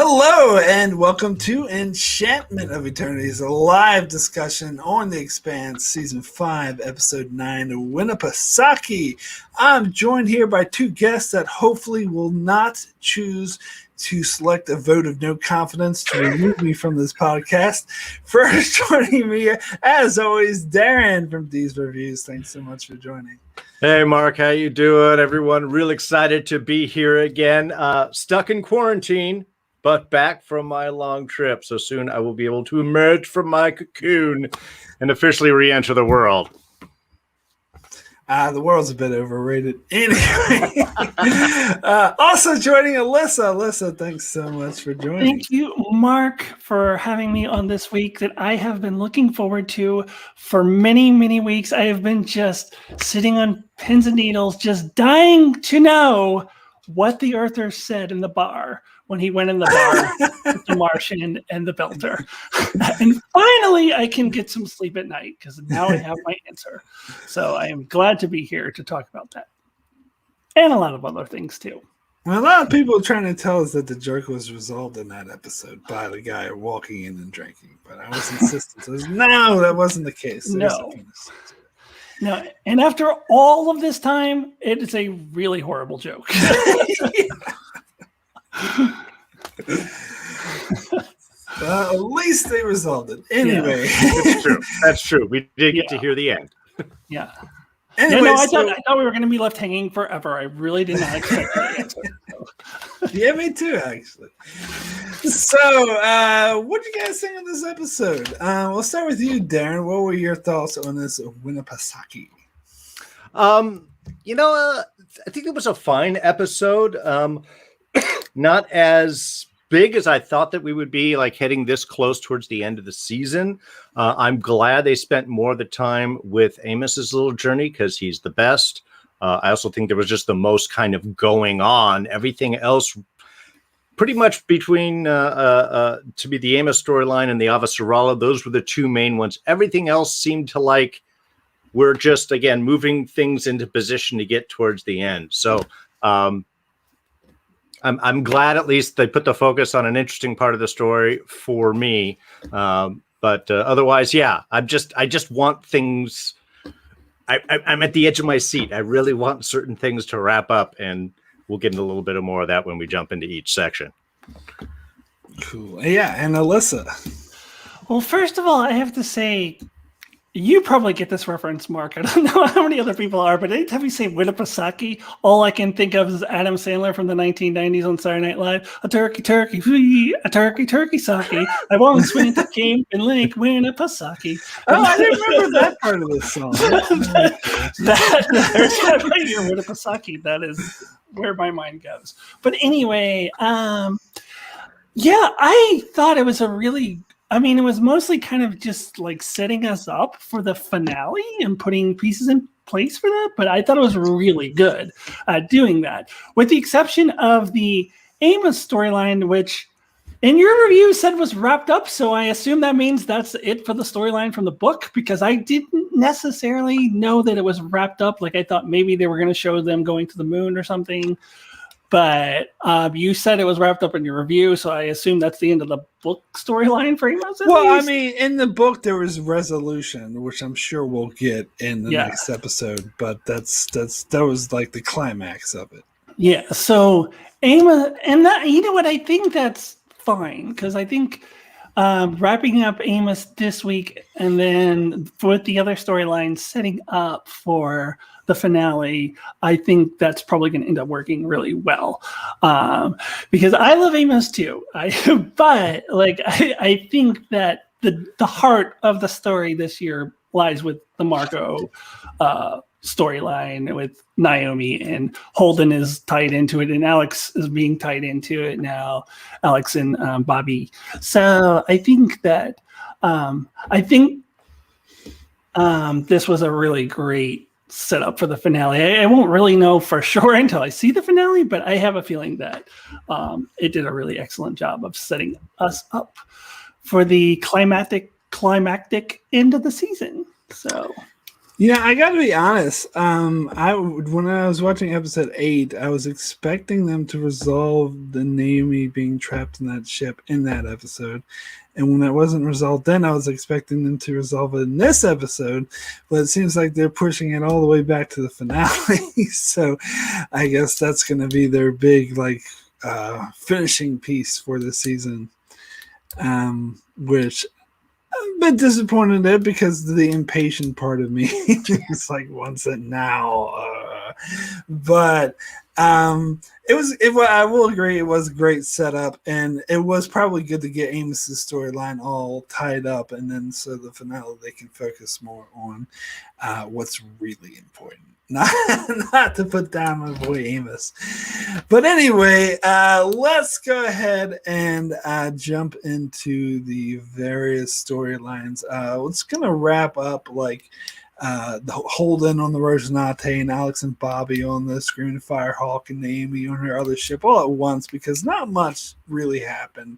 Hello and welcome to Enchantment of Eternity's live discussion on The Expanse, Season 5, Episode 9, Winnipesaukee. I'm joined here by two guests that hopefully will not choose to select a vote of no confidence to remove me from this podcast. First joining me, as always, Darrin from D's Reviews. Thanks so much for joining. Hey, Mark, how you doing? Everyone, real excited to be here again. Stuck in quarantine, but back from my long trip. So soon I will be able to emerge from my cocoon and officially re-enter the world. The world's a bit overrated. Anyway, also joining Alyssa. Alyssa, thanks so much for joining. Thank you, Mark, for having me on this week that I have been looking forward to for many, many weeks. I have been just sitting on pins and needles, just dying to know what the Earther said in the bar when he went in the bar with the Martian and the Belter. And finally, I can get some sleep at night because now I have my answer. So I am glad to be here to talk about that. And a lot of other things, too. Well, a lot of people are trying to tell us that the jerk was resolved in that episode by the guy walking in and drinking. But I was insistent. So no, that wasn't the case. No. And after all of this time, it is a really horrible joke. At least they resolved it. Anyway. It's true. That's true. We did get to hear the end. Yeah. Anyway, I thought we were going to be left hanging forever. I really did not expect that. Yeah, me too, actually. So, what did you guys think of this episode? We'll start with you, Darrin. What were your thoughts on this Winnipesaukee? I think it was a fine episode. Not as big as I thought that we would be, like heading this close towards the end of the season. I'm glad they spent more of the time with Amos's little journey because he's the best. I also think there was just the most kind of going on. Everything else, pretty much between to be the Amos storyline and the Avasarala, those were the two main ones. Everything else seemed to like we're just, again, moving things into position to get towards the end. So I'm glad at least they put the focus on an interesting part of the story for me. But otherwise, yeah, I just want things. I'm at the edge of my seat. I really want certain things to wrap up, and we'll get into a little bit more of that when we jump into each section. Cool. Yeah, and Alyssa. Well, first of all, I have to say, you probably get this reference, Mark. I don't know how many other people are, but anytime you say Winnipesaukee, all I can think of is Adam Sandler from the 1990s on Saturday Night Live. A turkey, a turkey, sake. I once went to Camp and Lake Winnipesaukee. Oh, I didn't remember that part of the song. Every time I hear Winnipesaukee, that is where my mind goes. But anyway, I thought it was it was mostly kind of just like setting us up for the finale and putting pieces in place for that. But I thought it was really good at doing that, with the exception of the Amos storyline, which in your review said was wrapped up. So I assume that means that's it for the storyline from the book, because I didn't necessarily know that it was wrapped up. Like I thought maybe they were going to show them going to the moon or something. But you said it was wrapped up in your review, so I assume that's the end of the book storyline for Amos. Well, I mean, in the book there was resolution, which I'm sure we'll get in the next episode. But that was like the climax of it. Yeah. So Amos, and that, you know what? I think that's fine, because I think wrapping up Amos this week, and then with the other storylines setting up for the finale, I think that's probably going to end up working really well, because I love Amos too. I think that the heart of the story this year lies with the Marco storyline, with Naomi, and Holden is tied into it, and Alex is being tied into it now. Alex and Bobby. So I think that this was a really great set up for the finale. I won't really know for sure until I see the finale, but I have a feeling that it did a really excellent job of setting us up for the climactic end of the season. So Yeah, I got to be honest. When I was watching episode 8, I was expecting them to resolve the Naomi being trapped in that ship in that episode, and when that wasn't resolved, then I was expecting them to resolve it in this episode. But it seems like they're pushing it all the way back to the finale. So, I guess that's going to be their big finishing piece for the season, which I'm a bit disappointed in it because the impatient part of me is like wants it now. But I will agree, it was a great setup, and it was probably good to get Amos's storyline all tied up, and then so the finale they can focus more on what's really important. Not to put down my boy Amos. But anyway, let's go ahead and jump into the various storylines. It's going to wrap up the Holden on the Rosinante and Alex and Bobby on the Screaming Firehawk and Naomi on her other ship all at once, because not much really happened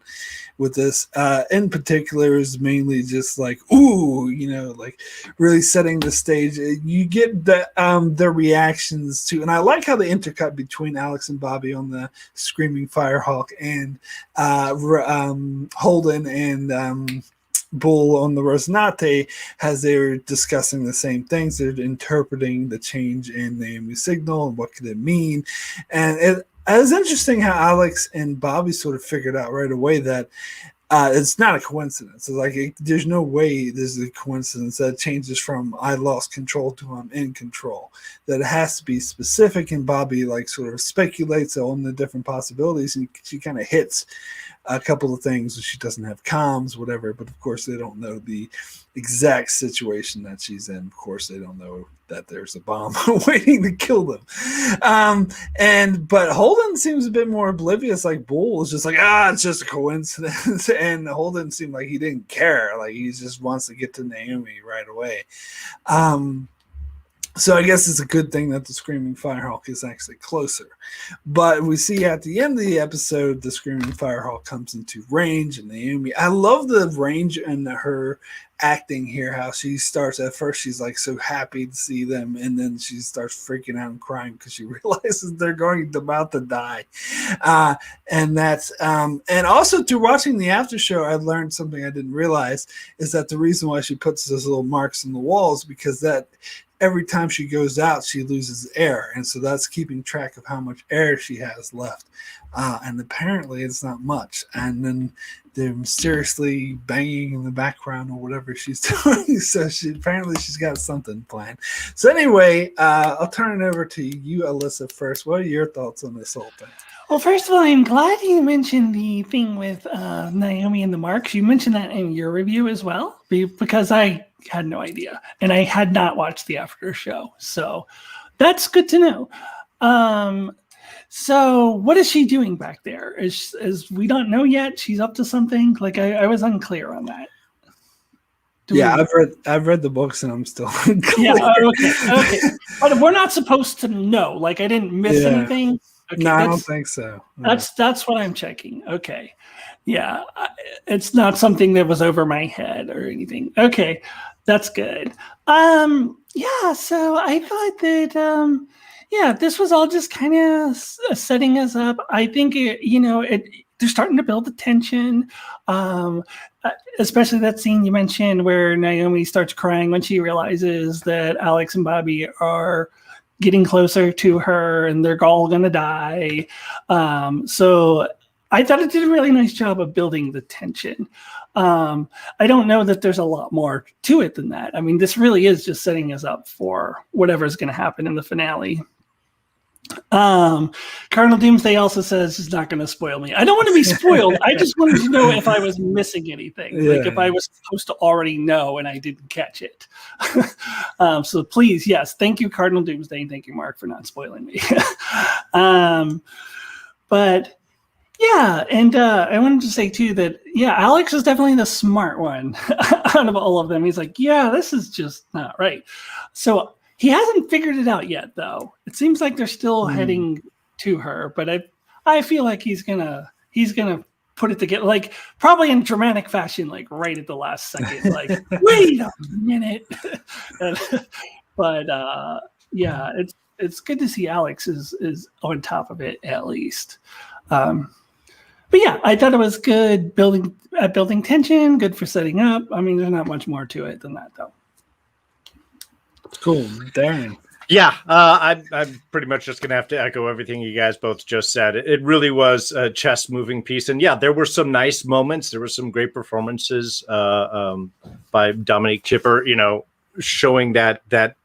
with this. In particular, is mainly just really setting the stage. You get their reactions to, and I like how they intercut between Alex and Bobby on the Screaming Firehawk and Holden and Bull on the Rosinante, as they were discussing the same things. They're interpreting the change in Naomi's signal and what could it mean. And it was interesting how Alex and Bobby sort of figured out right away that it's not a coincidence. It's there's no way there's a coincidence that it changes from I lost control to I'm in control. That it has to be specific, and Bobby sort of speculates on the different possibilities, and she kind of hits a couple of things. She doesn't have comms, whatever, but of course they don't know the exact situation that she's in. Of course they don't know that there's a bomb waiting to kill them. But Holden seems a bit more oblivious. Like Bull was just it's just a coincidence. And Holden seemed like he didn't care. Like he just wants to get to Naomi right away. So I guess it's a good thing that the Screaming Firehawk is actually closer. But we see at the end of the episode, the Screaming Firehawk comes into range, and Naomi, I love the range and her acting here, how she starts at first, she's so happy to see them, and then she starts freaking out and crying because she realizes they're about to die. And that's and also through watching the after show, I learned something I didn't realize, is that the reason why she puts those little marks in the walls, because that every time she goes out, she loses air. And so that's keeping track of how much air she has left. And apparently it's not much. And then they're mysteriously banging in the background or whatever she's doing. So apparently she's got something planned. So anyway, I'll turn it over to you, Alyssa, first. What are your thoughts on this whole thing? Well, first of all, I'm glad you mentioned the thing with Naomi and the marks. You mentioned that in your review as well, because I had no idea, and I had not watched the after show, so that's good to know. So what is she doing back there? Is we don't know yet? She's up to something. I was unclear on that. I've read the books, and I'm still unclear. Yeah, okay. But we're not supposed to know. I didn't miss anything. Okay, no, I don't think so. No. That's what I'm checking. Okay. Yeah, it's not something that was over my head or anything. Okay, that's good. Yeah, so I thought that this was all just kind of setting us up. I think they're starting to build the tension, especially that scene you mentioned where Naomi starts crying when she realizes that Alex and Bobby are getting closer to her and they're all going to die. So I thought it did a really nice job of building the tension. I don't know that there's a lot more to it than that. I mean, this really is just setting us up for whatever's going to happen in the finale. Cardinal Doomsday also says he's not going to spoil me. I don't want to be spoiled. I just wanted to know if I was missing anything, if I was supposed to already know and I didn't catch it. So please, yes, thank you, Cardinal Doomsday, and thank you, Mark, for not spoiling me. But yeah, and I wanted to say too that Alex is definitely the smart one out of all of them. He's like, this is just not right. So he hasn't figured it out yet, though. It seems like they're still heading to her, but I feel like he's gonna put it together, probably in dramatic fashion, right at the last second, wait a minute. But yeah, it's good to see Alex is on top of it at least. But yeah, I thought it was good building tension, good for setting up. I mean, there's not much more to it than that, though. Cool, Darren. Yeah, I'm pretty much just gonna have to echo everything you guys both just said. It really was a chess moving piece, and yeah, there were some nice moments. There were some great performances by Dominique Chipper. Showing that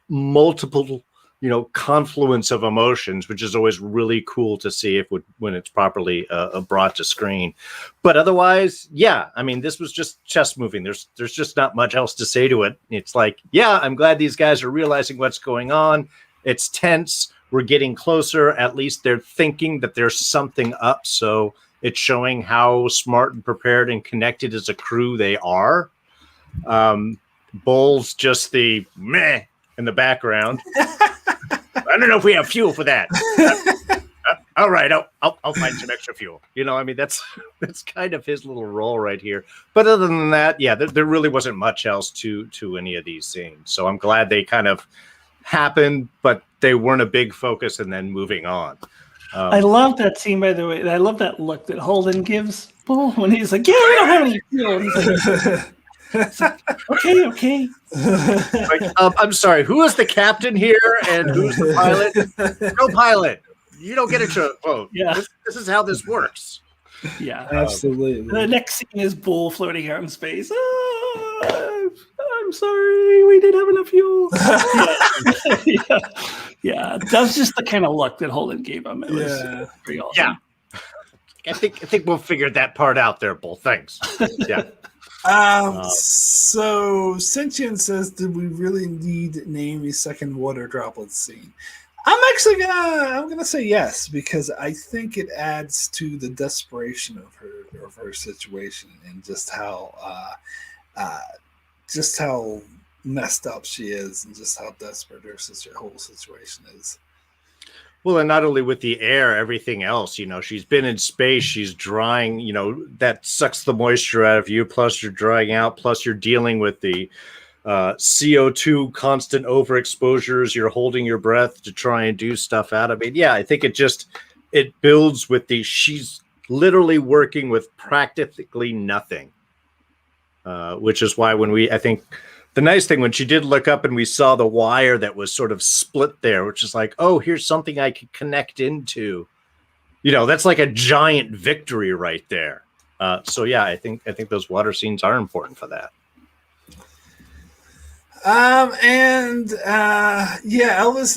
multiple confluence of emotions, which is always really cool to see when it's properly brought to screen. But otherwise, yeah, I mean, this was just chess moving. There's just not much else to say to it. It's like, yeah, I'm glad these guys are realizing what's going on. It's tense. We're getting closer. At least they're thinking that there's something up. So it's showing how smart and prepared and connected as a crew they are. Bull's just the meh in the background. I don't know if we have fuel for that. All right, I'll find some extra fuel. I mean, that's kind of his little role right here. But other than that, yeah, there really wasn't much else to any of these scenes. So I'm glad they kind of happened, but they weren't a big focus and then moving on. I love that scene, by the way. I love that look that Holden gives Bull when he's like, yeah, we don't have any fuel. And he's like, okay. I'm sorry. Who is the captain here, and who's the pilot? No pilot. You don't get a vote. Yeah, this is how this works. Yeah, absolutely. The next scene is Bull floating out in space. I'm sorry, we didn't have enough fuel. yeah. That's just the kind of look that Holden gave him. It was pretty awesome. Yeah, I think we'll figure that part out there, Bull. Thanks. Yeah. So Sentient says, did we really need Naomi's second water droplet scene? I'm gonna say yes, because I think it adds to the desperation of her situation and just how messed up she is and just how desperate her whole situation is. Well, and not only with the air, everything else, she's been in space, she's drying, that sucks the moisture out of you. Plus you're drying out. Plus you're dealing with the CO2 constant overexposures. You're holding your breath to try and do stuff out of it. Yeah, I think it builds with she's literally working with practically nothing, which is why I think the nice thing when she did look up and we saw the wire that was sort of split there, which is like, oh, here's something I could connect into. That's like a giant victory right there. So yeah, I think those water scenes are important for that. Elvis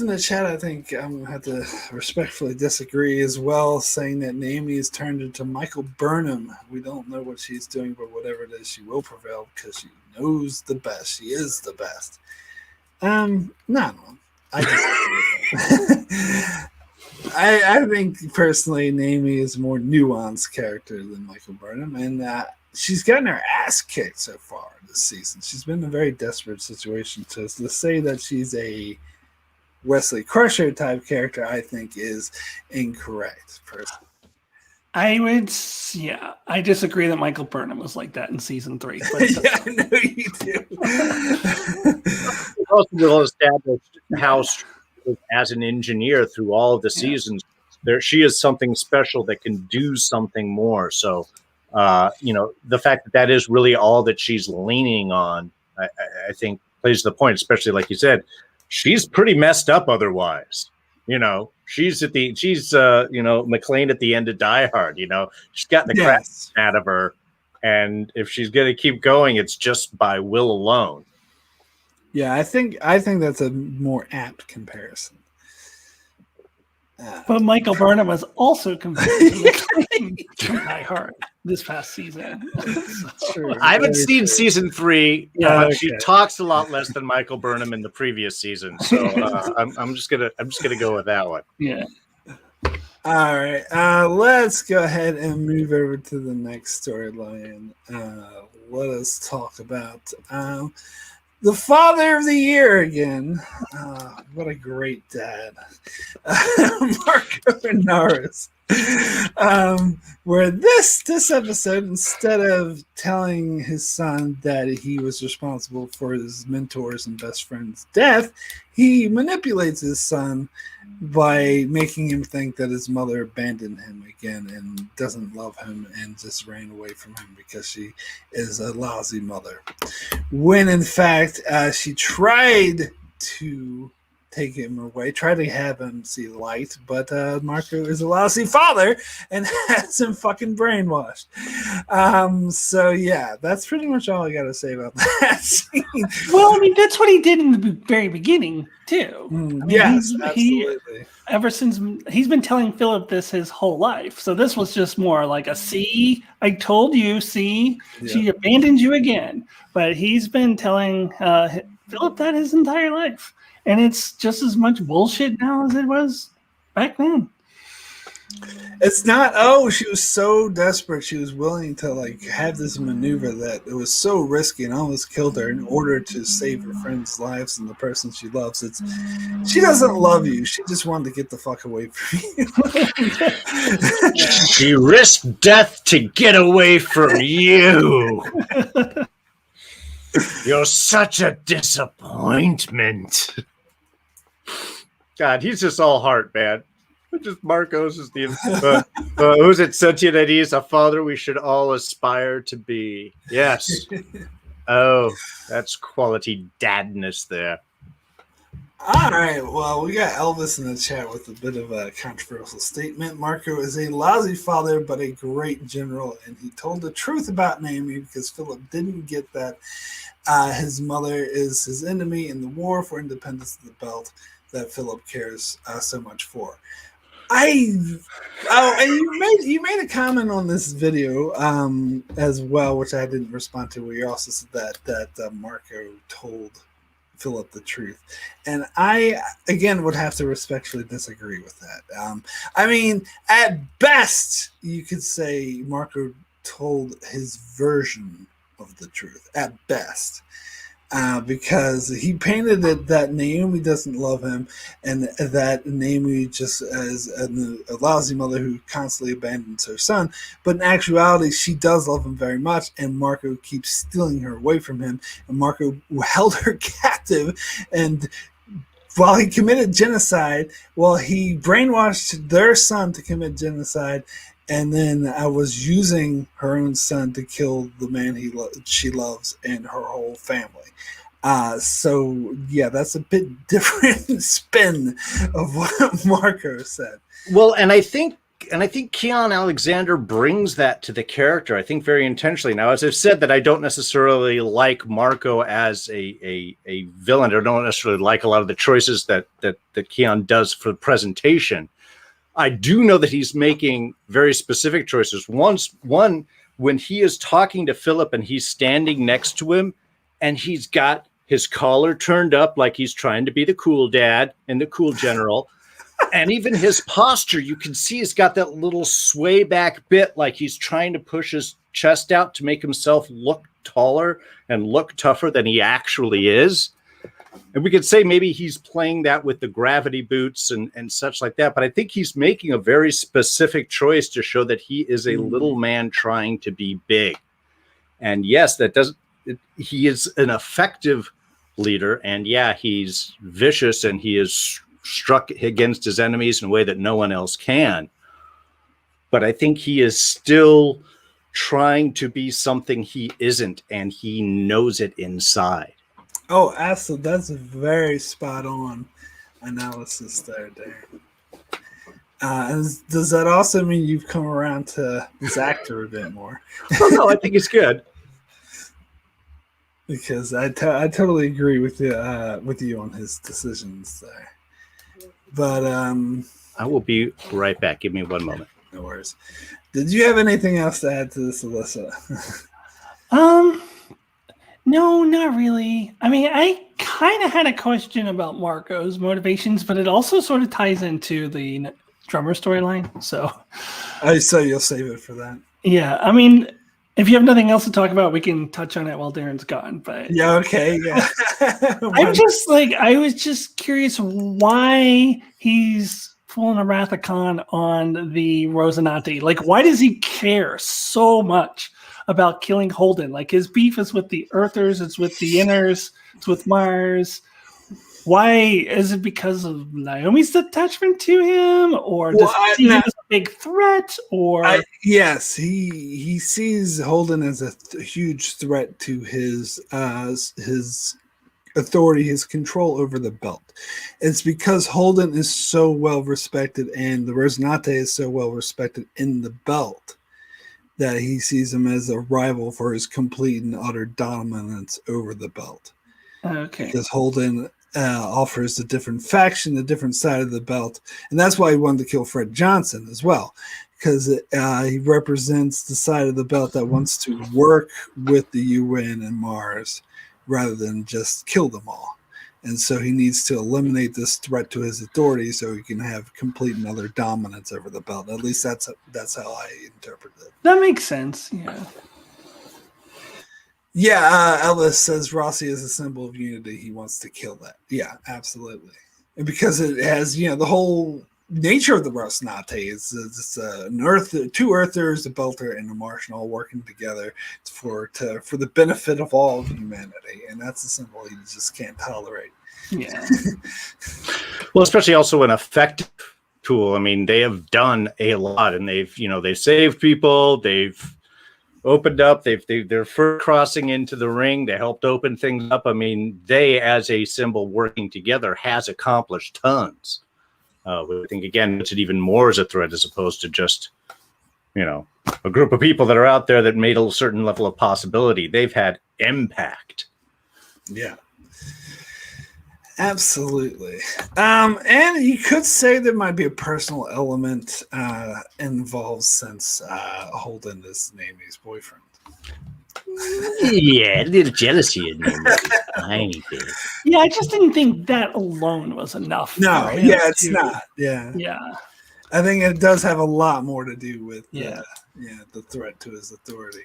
in the chat, I think I'm gonna have to respectfully disagree as well, saying that Naomi has turned into Michael Burnham. We don't know what she's doing, but whatever it is, she will prevail because she knows the best. She is the best. No, I disagree. I think personally, Naomi is a more nuanced character than Michael Burnham, and she's gotten her ass kicked so far this season. She's been in a very desperate situation. To say that she's a Wesley Crusher type character, I think, is incorrect. Personally, I disagree that Michael Burnham was like that in season 3. But yeah, I know you do. Also, well established how she is as an engineer through all of the seasons. She is something special that can do something more. So. The fact that is really all that she's leaning on, I think plays the point, especially like you said, she's pretty messed up otherwise. She's McLean at the end of Die Hard, she's got the crap out of her. And if she's going to keep going, it's just by will alone. Yeah, I think that's a more apt comparison. But Michael Burnham was also compared to McLean from Die Hard this past season. True. I haven't seen season 3. She talks a lot less than Michael Burnham in the previous season, so I'm just gonna go with that one. Yeah. All right. Let's go ahead and move over to the next storyline. Let us talk about The father of the year again. What a great dad. Marco Inaros. Where this episode, instead of telling his son that he was responsible for his mentor's and best friend's death, he manipulates his son by making him think that his mother abandoned him again and doesn't love him and just ran away from him because she is a lousy mother. When in fact, she tried to take him away, try to have him see light, but Marco is a lousy father and has him fucking brainwashed. So yeah, that's pretty much all I gotta say about that scene. Well, I mean, that's what he did in the very beginning too. I mean, yes, absolutely. Ever since he's been telling Philip this his whole life, so this was just more like a see, I told you, see, she abandoned you again. But he's been telling Philip that his entire life. And it's just as much bullshit now as it was back then. It's not, she was so desperate. She was willing to like have this maneuver that it was so risky and almost killed her in order to save her friends' lives and the person she loves. She doesn't love you. She just wanted to get the fuck away from you. She risked death to get away from you. You're such a disappointment. God, he's just all heart, man. Just Marcos is the who's it? Sentient that he's a father we should all aspire to be. Yes. Oh, that's quality dadness there. All right. Well, we got Elvis in the chat with a bit of a controversial statement. Marco is a lousy father, but a great general, and he told the truth about Naomi because Philip didn't get that. His mother is his enemy in the war for independence of the belt that Philip cares so much for. And you made a comment on this video as well, which I didn't respond to, where you also said that Marco told Philip the truth, and I again would have to respectfully disagree with that. I mean, at best, you could say Marco told his version of the truth at best. Because he painted it that Naomi doesn't love him and that Naomi just is a lousy mother who constantly abandons her son. But in actuality, she does love him very much, and Marco keeps stealing her away from him. And Marco held her captive, and while he committed genocide, he brainwashed their son to commit genocide, and then I was using her own son to kill the man she loves and her whole family. So yeah, that's a bit different spin of what Marco said. Well, and I think Keon Alexander brings that to the character, I think, very intentionally. Now, as I've said, that I don't necessarily like Marco as a villain, or don't necessarily like a lot of the choices that Keon does for the presentation. I do know that he's making very specific choices. One, when he is talking to Philip and he's standing next to him and he's got his collar turned up like he's trying to be the cool dad and the cool general. And even his posture, you can see he's got that little sway back bit, like he's trying to push his chest out to make himself look taller and look tougher than he actually is. And we could say maybe he's playing that with the gravity boots and such like that. But I think he's making a very specific choice to show that he is a little man trying to be big. And yes, he is an effective leader. And yeah, he's vicious and he is struck against his enemies in a way that no one else can. But I think he is still trying to be something he isn't, and he knows it inside. Oh, absolutely. That's a very spot on analysis there, Darrin. Does that also mean you've come around to this actor a bit more? Oh, no, I think it's good. Because I totally agree with you on his decisions there. But I will be right back. Give me one moment. No worries. Did you have anything else to add to this, Alyssa? No, not really. I mean, I kind of had a question about Marco's motivations, but it also sort of ties into the drummer storyline. So you'll save it for that. Yeah, I mean, If you have nothing else to talk about, we can touch on it while Darren's gone. But Yeah, okay, yeah. I was just curious why he's pulling a Wrath of Khan on the Rosinante. Like, why does he care so much about killing Holden? Like, his beef is with the Earthers, it's with the Inners, it's with Mars. Why is it because of Naomi's attachment to him, or does he see him as a big threat? Or yes, he sees Holden as a huge threat to his authority, his control over the belt. It's because Holden is so well respected, and the Rosinante is so well respected in the belt, that he sees him as a rival for his complete and utter dominance over the belt. Okay, because Holden offers a different faction, a different side of the belt. And that's why he wanted to kill Fred Johnson as well, because he represents the side of the belt that wants to work with the UN and Mars rather than just kill them all. And so he needs to eliminate this threat to his authority so he can have complete and utter dominance over the belt. At least that's how I interpret it. That makes sense, yeah. Yeah, Ellis says Rossi is a symbol of unity. He wants to kill that. Yeah, absolutely. And because it has, the whole nature of the Rosinante is two Earthers, a Belter, and a Martian all working together for the benefit of all of humanity. And that's a symbol he just can't tolerate. Yeah. Well, especially also an effective tool. I mean, they have done a lot, and they've saved people. They've opened up. They're first crossing into the ring. They helped open things up. I mean, they, as a symbol working together, has accomplished tons. I think, again, it's even more as a threat as opposed to just, a group of people that are out there that made a certain level of possibility. They've had impact. Yeah. Absolutely. And you could say there might be a personal element involved since Holden is Naomi's boyfriend. Yeah, a little jealousy in there. Tiny bit. Yeah, I just didn't think that alone was enough. No, it's not. Yeah. Yeah. I think it does have a lot more to do with the threat to his authority.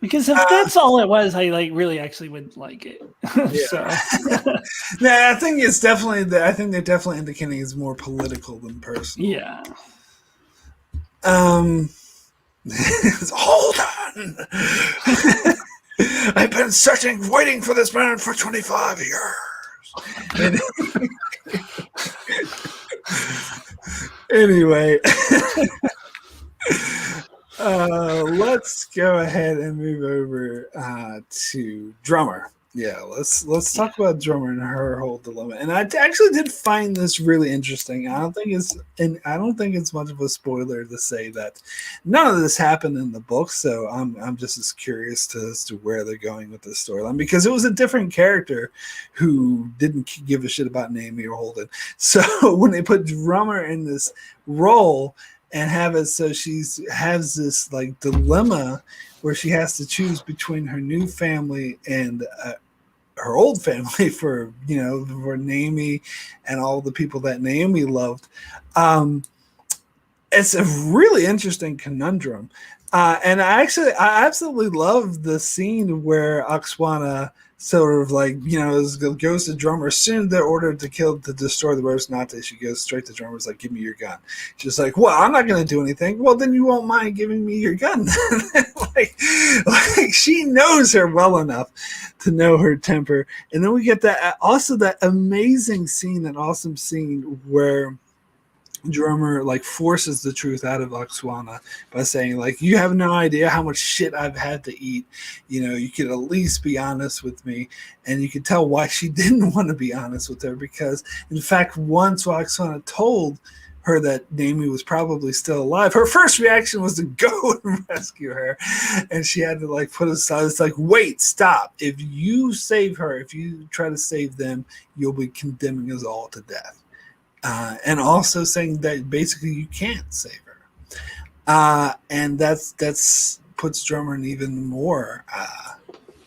Because if that's all it was, I really actually would like it. So. Yeah, I think it's definitely. I think they're definitely indicating it's more political than personal. Yeah. Hold on. I've been waiting for this man for 25 years. Anyway. Let's go ahead and move over to Drummer. Yeah, let's talk about Drummer and her whole dilemma. And I actually did find this really interesting. I don't think it's much of a spoiler to say that none of this happened in the book. So I'm just as curious as to where they're going with this storyline, because it was a different character who didn't give a shit about Naomi or Holden. So when they put Drummer in this role and have it so she has this dilemma where she has to choose between her new family and her old family for Naomi and all the people that Naomi loved. It's a really interesting conundrum. And I absolutely love the scene where Oksana sort of goes to Drummer. As soon as they're ordered to destroy the Rosinante, she goes straight to Drummer's like, give me your gun. She's like, well, I'm not going to do anything. Well, then you won't mind giving me your gun. like she knows her well enough to know her temper. And then we get that amazing scene, that awesome scene where Drummer forces the truth out of Oksana by saying you have no idea how much shit I've had to eat. You could at least be honest with me. And you could tell why she didn't want to be honest with her, because in fact once Oksana told her that Naomi was probably still alive, her first reaction was to go and rescue her, and she had to put aside. It's wait, stop. If you save her, if you try to save them, you'll be condemning us all to death. And also saying that basically you can't save her, and that's puts Drummer in even more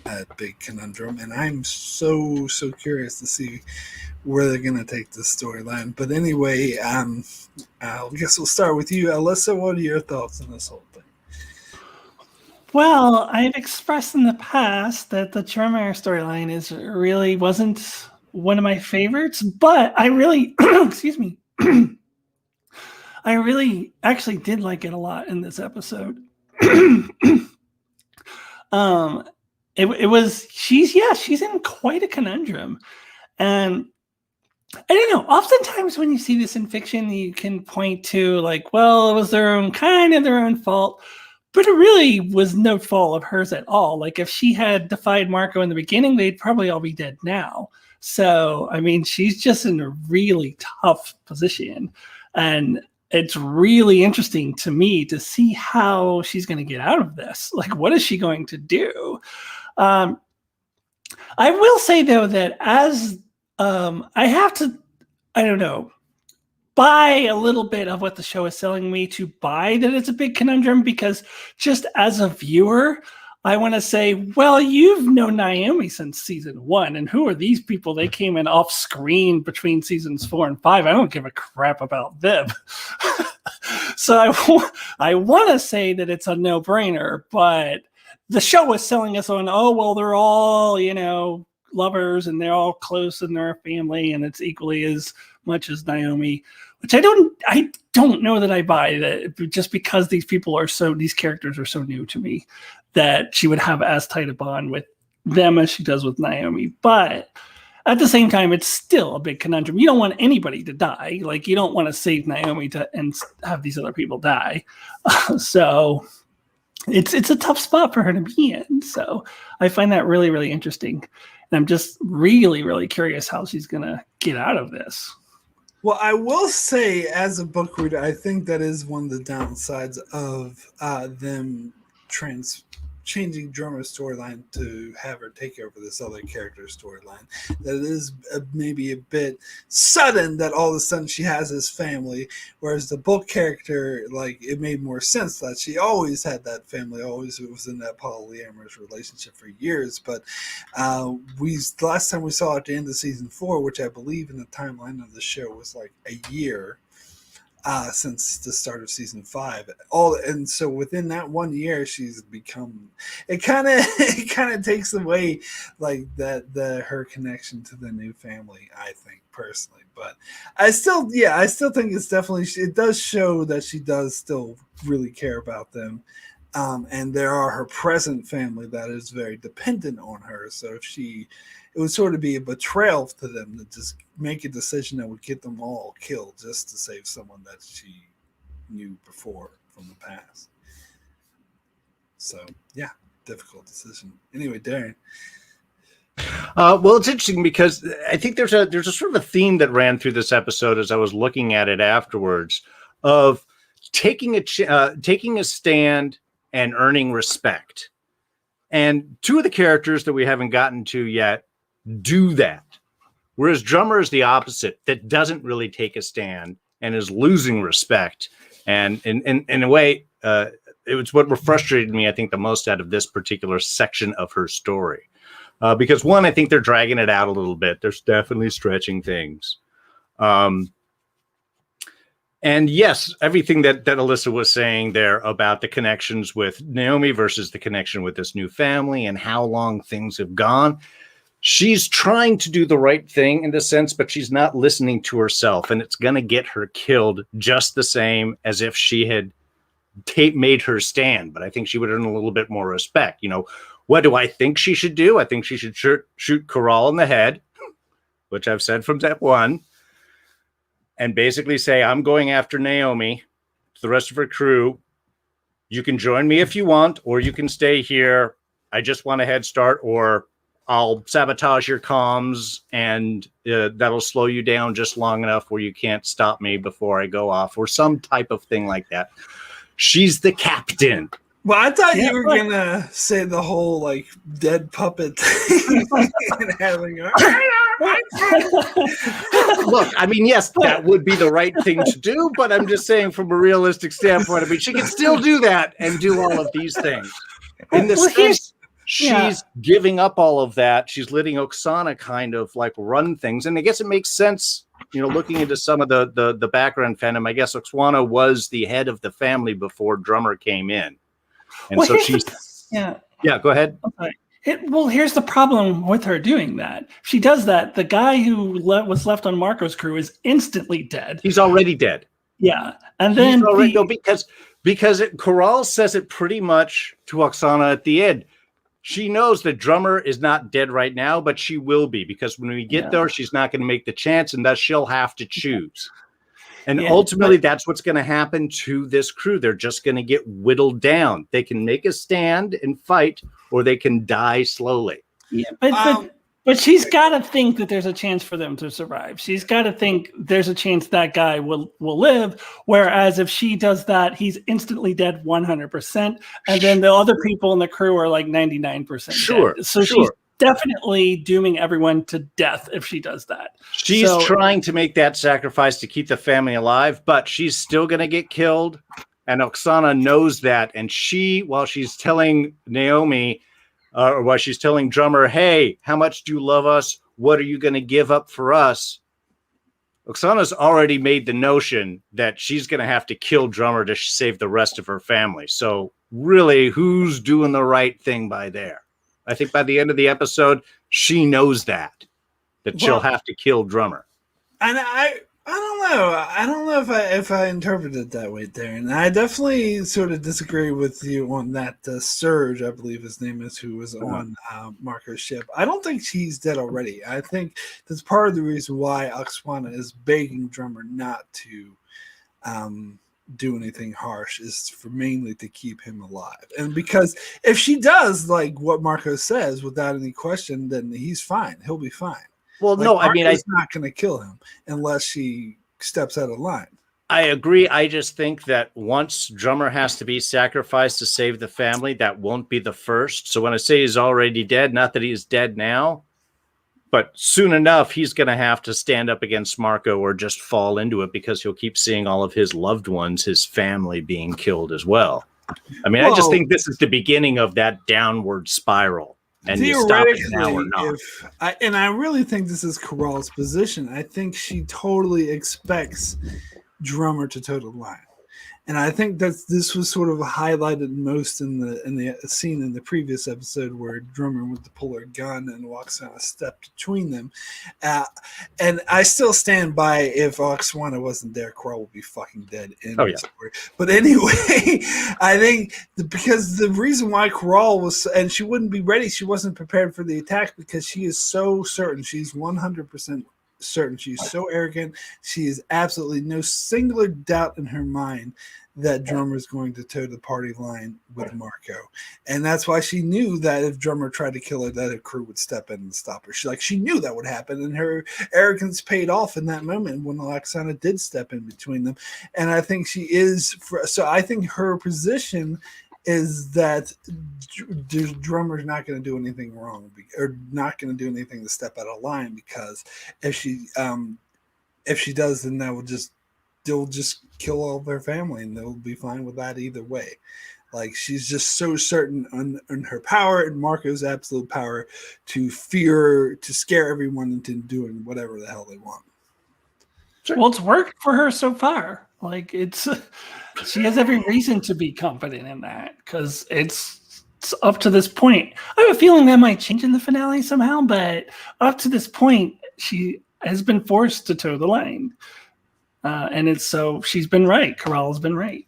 a big conundrum. And I'm so curious to see where they're gonna take this storyline. But anyway, I guess we'll start with you, Alyssa. What are your thoughts on this whole thing? Well, I've expressed in the past that the drummer storyline really wasn't one of my favorites, but I really, excuse me, I really actually did like it a lot in this episode. um, it was she's in quite a conundrum, and I don't know. Oftentimes, when you see this in fiction, you can point to like, well, it was their own fault. But it really was no fault of hers at all. Like if she had defied Marco in the beginning, they'd probably all be dead now. So, I mean, she's just in a really tough position. And it's really interesting to me to see how she's going to get out of this. Like, what is she going to do? I will say, though, that as I have to, I don't know, buy a little bit of what the show is selling me to buy that it's a big conundrum, because just as a viewer, I want to say, well, you've known Naomi since season 1, and who are these people? They came in off screen between seasons 4 and 5. I don't give a crap about them. So I want to say that it's a no-brainer, but the show is selling us on, oh, well, they're all, lovers and they're all close and they're a family and it's equally as much as Naomi, which I don't know that I buy that, just because these characters are so new to me, that she would have as tight a bond with them as she does with Naomi. But at the same time, it's still a big conundrum. You don't want anybody to die. Like, you don't want to save Naomi and have these other people die. So it's a tough spot for her to be in. So I find that really, really interesting. And I'm just really, really curious how she's going to get out of this. Well, I will say, as a book reader, I think that is one of the downsides of them changing Drummer's storyline to have her take over this other character's storyline. That it is maybe a bit sudden that all of a sudden she has this family, whereas the book character, like, it made more sense that she always had that family, always was in that polyamorous relationship for years. But the last time we saw at the end of season 4, which I believe in the timeline of the show was like a year, since the start of season 5, and so within that 1 year, she's become. It kind of takes away like her connection to the new family, I think personally. But I still think it's definitely, it does show that she does still really care about them, and there are her present family that is very dependent on her. So it would sort of be a betrayal to them to just make a decision that would get them all killed just to save someone that she knew before from the past. So, yeah, difficult decision. Anyway, Darrin. Well, it's interesting because I think there's a sort of a theme that ran through this episode as I was looking at it afterwards, of taking a stand and earning respect. And two of the characters that we haven't gotten to yet do that, whereas Drummer is the opposite, that doesn't really take a stand and is losing respect. And in a way, it was what frustrated me, I think, the most out of this particular section of her story, because one, I think they're dragging it out a little bit. They're definitely stretching things. And yes, everything that Alyssa was saying there about the connections with Naomi versus the connection with this new family and how long things have gone. She's trying to do the right thing in the sense, but she's not listening to herself, and it's going to get her killed just the same as if she had made her stand. But I think she would earn a little bit more respect. What do I think she should do? I think she should shoot Corral in the head, which I've said from step 1, and basically say, I'm going after Naomi, the rest of her crew. You can join me if you want, or you can stay here. I just want a head start, or I'll sabotage your comms, and that'll slow you down just long enough where you can't stop me before I go off, or some type of thing like that. She's the captain. Well, I thought you were going to say the whole, like, dead puppet thing and having her. Look, I mean, yes, that would be the right thing to do, but I'm just saying from a realistic standpoint, I mean, she can still do that and do all of these things. In the sense, she's giving up all of that. She's letting Oksana kind of like run things. And I guess it makes sense, looking into some of the background fandom. I guess Oksana was the head of the family before Drummer came in. And so she's Yeah. Yeah, go ahead. Okay. Well, here's the problem with her doing that. If she does that, the guy who was left on Marco's crew is instantly dead. He's already dead. Yeah, and He's then already no, because Corral says it pretty much to Oksana at the end. She knows that Drummer is not dead right now, but she will be, because when we get there, she's not going to make the chance, and thus she'll have to choose. And ultimately, that's what's going to happen to this crew. They're just going to get whittled down. They can make a stand and fight, or they can die slowly. Yeah, but she's got to think that there's a chance for them to survive. She's got to think there's a chance that guy will live. Whereas if she does that, he's instantly dead 100%. And then the other people in the crew are like 99% Sure. dead. So she's definitely dooming everyone to death if she does that. She's trying to make that sacrifice to keep the family alive, but she's still going to get killed. And Oksana knows that. And while she's telling Naomi, or while she's telling Drummer, hey, how much do you love us? What are you going to give up for us? Oksana's already made the notion that she's going to have to kill Drummer to save the rest of her family. So really, who's doing the right thing by there? I think by the end of the episode, she knows that she'll have to kill Drummer. And I don't know. I don't know if I interpret it that way, Darren. I definitely sort of disagree with you on that. Serge, I believe his name is, who was on Marco's ship. I don't think he's dead already. I think that's part of the reason why Oksana is begging Drummer not to do anything harsh, is for mainly to keep him alive. And because if she does like what Marco says without any question, then he's fine. He'll be fine. Well, like, no, I mean, I'm not going to kill him unless she steps out of line. I agree. I just think that once Drummer has to be sacrificed to save the family, that won't be the first. So when I say he's already dead, not that he's dead now, but soon enough, he's going to have to stand up against Marco or just fall into it, because he'll keep seeing all of his loved ones, his family being killed as well. I mean, I just think this is the beginning of that downward spiral. And you stop it now or not. I really think this is Corral's position. I think she totally expects Drummer to toe the line. And I think that this was sort of highlighted most in the scene in the previous episode where Drummer went to pull her gun and Oksana stepped between them. And I still stand by, if Oksana wasn't there, Corral would be fucking dead. But anyway, I think because the reason why Corral was, and she wouldn't be ready, she wasn't prepared for the attack, because she is so certain, she's 100% certain, she's so arrogant, she is absolutely no singular doubt in her mind that Drummer is going to toe the party line with Marco. And that's why she knew that if Drummer tried to kill her, that her crew would step in and stop her. She knew that would happen, and her arrogance paid off in that moment when Oksana did step in between them. And I think she is, so I think her position is that Drummer's not going to do anything wrong, or not going to do anything to step out of line, because if she does, then they'll just kill all of their family, and they'll be fine with that either way. Like, she's just so certain in her power and Marco's absolute power to scare everyone into doing whatever the hell they want. Well, it's worked for her so far. Like, she has every reason to be confident in that, because it's up to this point. I have a feeling that might change in the finale somehow, but up to this point, she has been forced to toe the line. And she's been right. Corral's been right.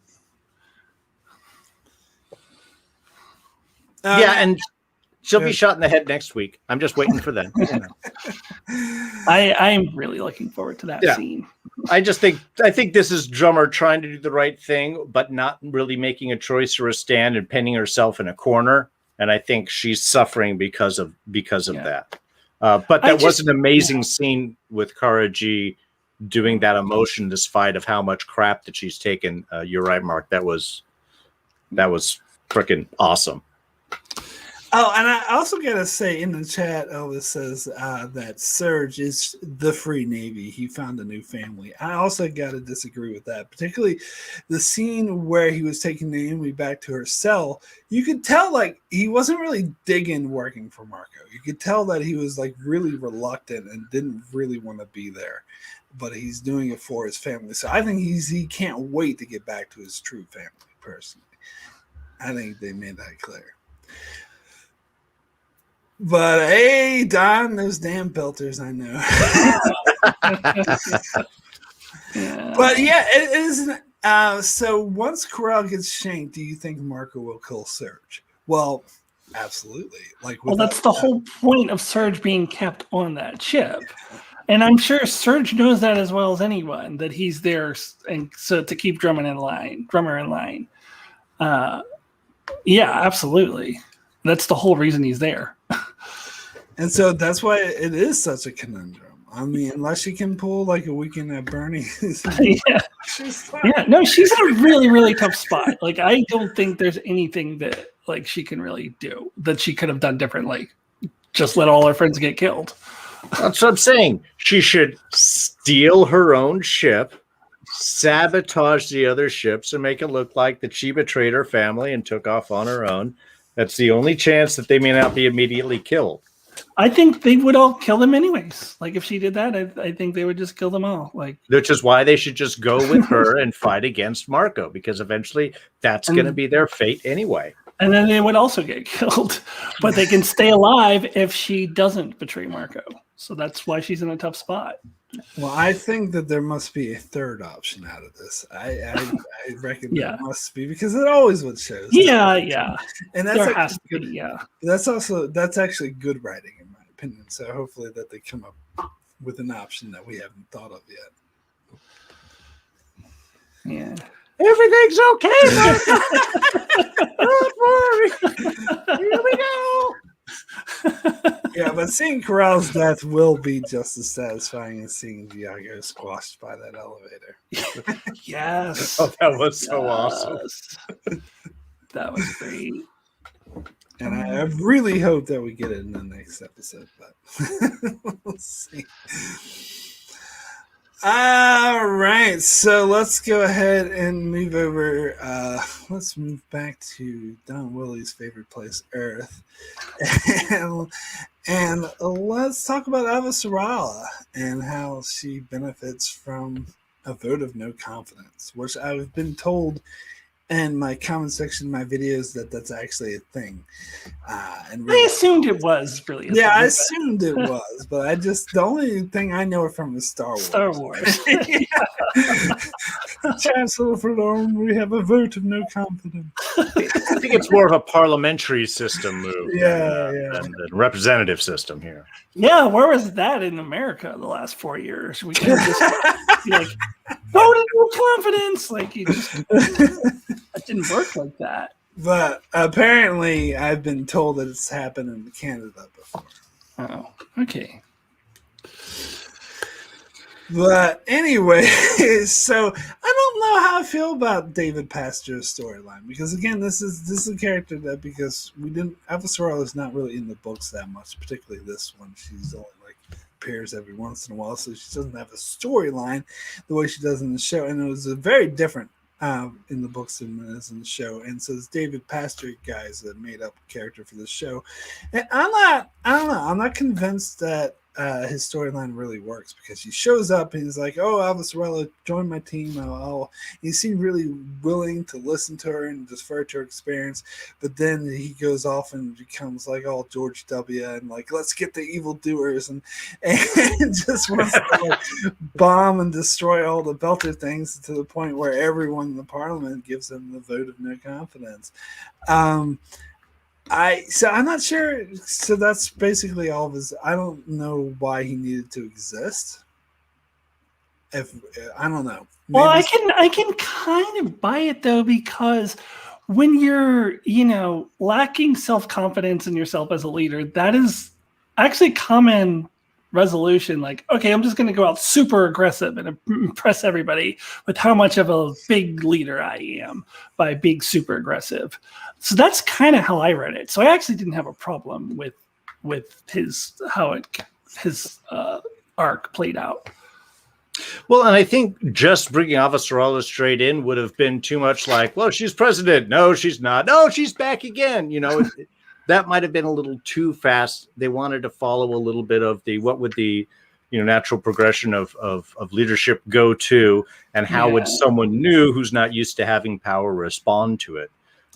And she'll be shot in the head next week. I'm just waiting for that. I'm really looking forward to that scene. I think this is Drummer trying to do the right thing, but not really making a choice or a stand, and pinning herself in a corner. And I think she's suffering because of that. But that was an amazing scene with Kara G doing that emotionless fight of how much crap that she's taken. You're right, Mark. That was freaking awesome. Oh, and I also got to say, in the chat, Elvis says that Serge is the free Navy. He found a new family. I also got to disagree with that, particularly the scene where he was taking Naomi back to her cell. You could tell, like, he wasn't really digging working for Marco. You could tell that he was, like, really reluctant and didn't really want to be there. But he's doing it for his family. So I think he can't wait to get back to his true family, personally. I think they made that clear. But hey, Don, those damn belters, I know. Yeah. But yeah, it isn't. So once Corral gets shanked, do you think Marco will kill Surge? Well, absolutely. Well, that's the whole point of Surge being kept on that ship. And I'm sure Surge knows that as well as anyone, that he's there, and so to keep Drummer in line. Yeah, absolutely. That's the whole reason he's there. And so that's why it is such a conundrum. I mean, unless she can pull like a weekend at Bernie's. Yeah. No, she's in a really, really tough spot. Like, I don't think there's anything that like she can really do that she could have done differently. Just let all her friends get killed. That's what I'm saying. She should steal her own ship, sabotage the other ships, and make it look like that she betrayed her family and took off on her own. That's the only chance that they may not be immediately killed. I think they would all kill them anyways. Like, if she did that, I think they would just kill them all. Like, which is why they should just go with her and fight against Marco, because eventually that's going to be their fate anyway. And then they would also get killed, but they can stay alive if she doesn't betray Marco. So that's why she's in a tough spot. Well, I think that there must be a third option out of this. I reckon there must be, because it always what shows. Yeah. And that's there has to be, yeah. That's actually good writing in my opinion. So hopefully that they come up with an option that we haven't thought of yet. Yeah. Everything's okay, don't worry. Here we go. Yeah, but seeing Corral's death will be just as satisfying as seeing Diago squashed by that elevator. Yes. Oh, that was so awesome. That was great. And I really hope that we get it in the next episode, but we'll see. All right, so let's go ahead and move over. Let's move back to Don Willie's favorite place, Earth. And let's talk about Avasarala and how she benefits from a vote of no confidence, which I've been told in my comment section, my videos, that's actually a thing. And really, I assumed it was really. I assumed it was, but the only thing I know from is Star Wars. Star Wars. Chancellor Fedorn, we have a vote of no confidence. I think it's more of a parliamentary system move than the representative system here. Yeah, where was that in America the last 4 years? We can't just be like, vote of no confidence. Like, it didn't work like that. But apparently, I've been told that it's happened in Canada before. Oh, okay. But anyway, so I don't know how I feel about David Pastor's storyline, because again, this is a character that, because Avasarala is not really in the books that much, particularly this one. She's only appears every once in a while, so she doesn't have a storyline the way she does in the show, and it was a very different in the books than it is in the show. And so this David Pastor guy is a made up character for the show, and I don't know, I'm not convinced that his storyline really works, because he shows up and he's like, "Oh, Avasarala, join my team." He seemed really willing to listen to her and defer to her experience, but then he goes off and becomes like all George W. and like, let's get the evildoers and just wants to bomb and destroy all the Belter things, to the point where everyone in the parliament gives him the vote of no confidence. I'm not sure. So that's basically all of his. I don't know why he needed to exist. I don't know. Well, I can kind of buy it though, because when you're, lacking self-confidence in yourself as a leader, that is actually common resolution. Like, okay, I'm just going to go out super aggressive and impress everybody with how much of a big leader I am by being super aggressive. So that's kind of how I read it. So I actually didn't have a problem with his arc played out. Well, and I think just bringing Avasarala straight in would have been too much. Like, well, she's president. No, she's not. No, she's back again. That might have been a little too fast. They wanted to follow a little bit of what would the natural progression of leadership go to, and how would someone new who's not used to having power respond to it.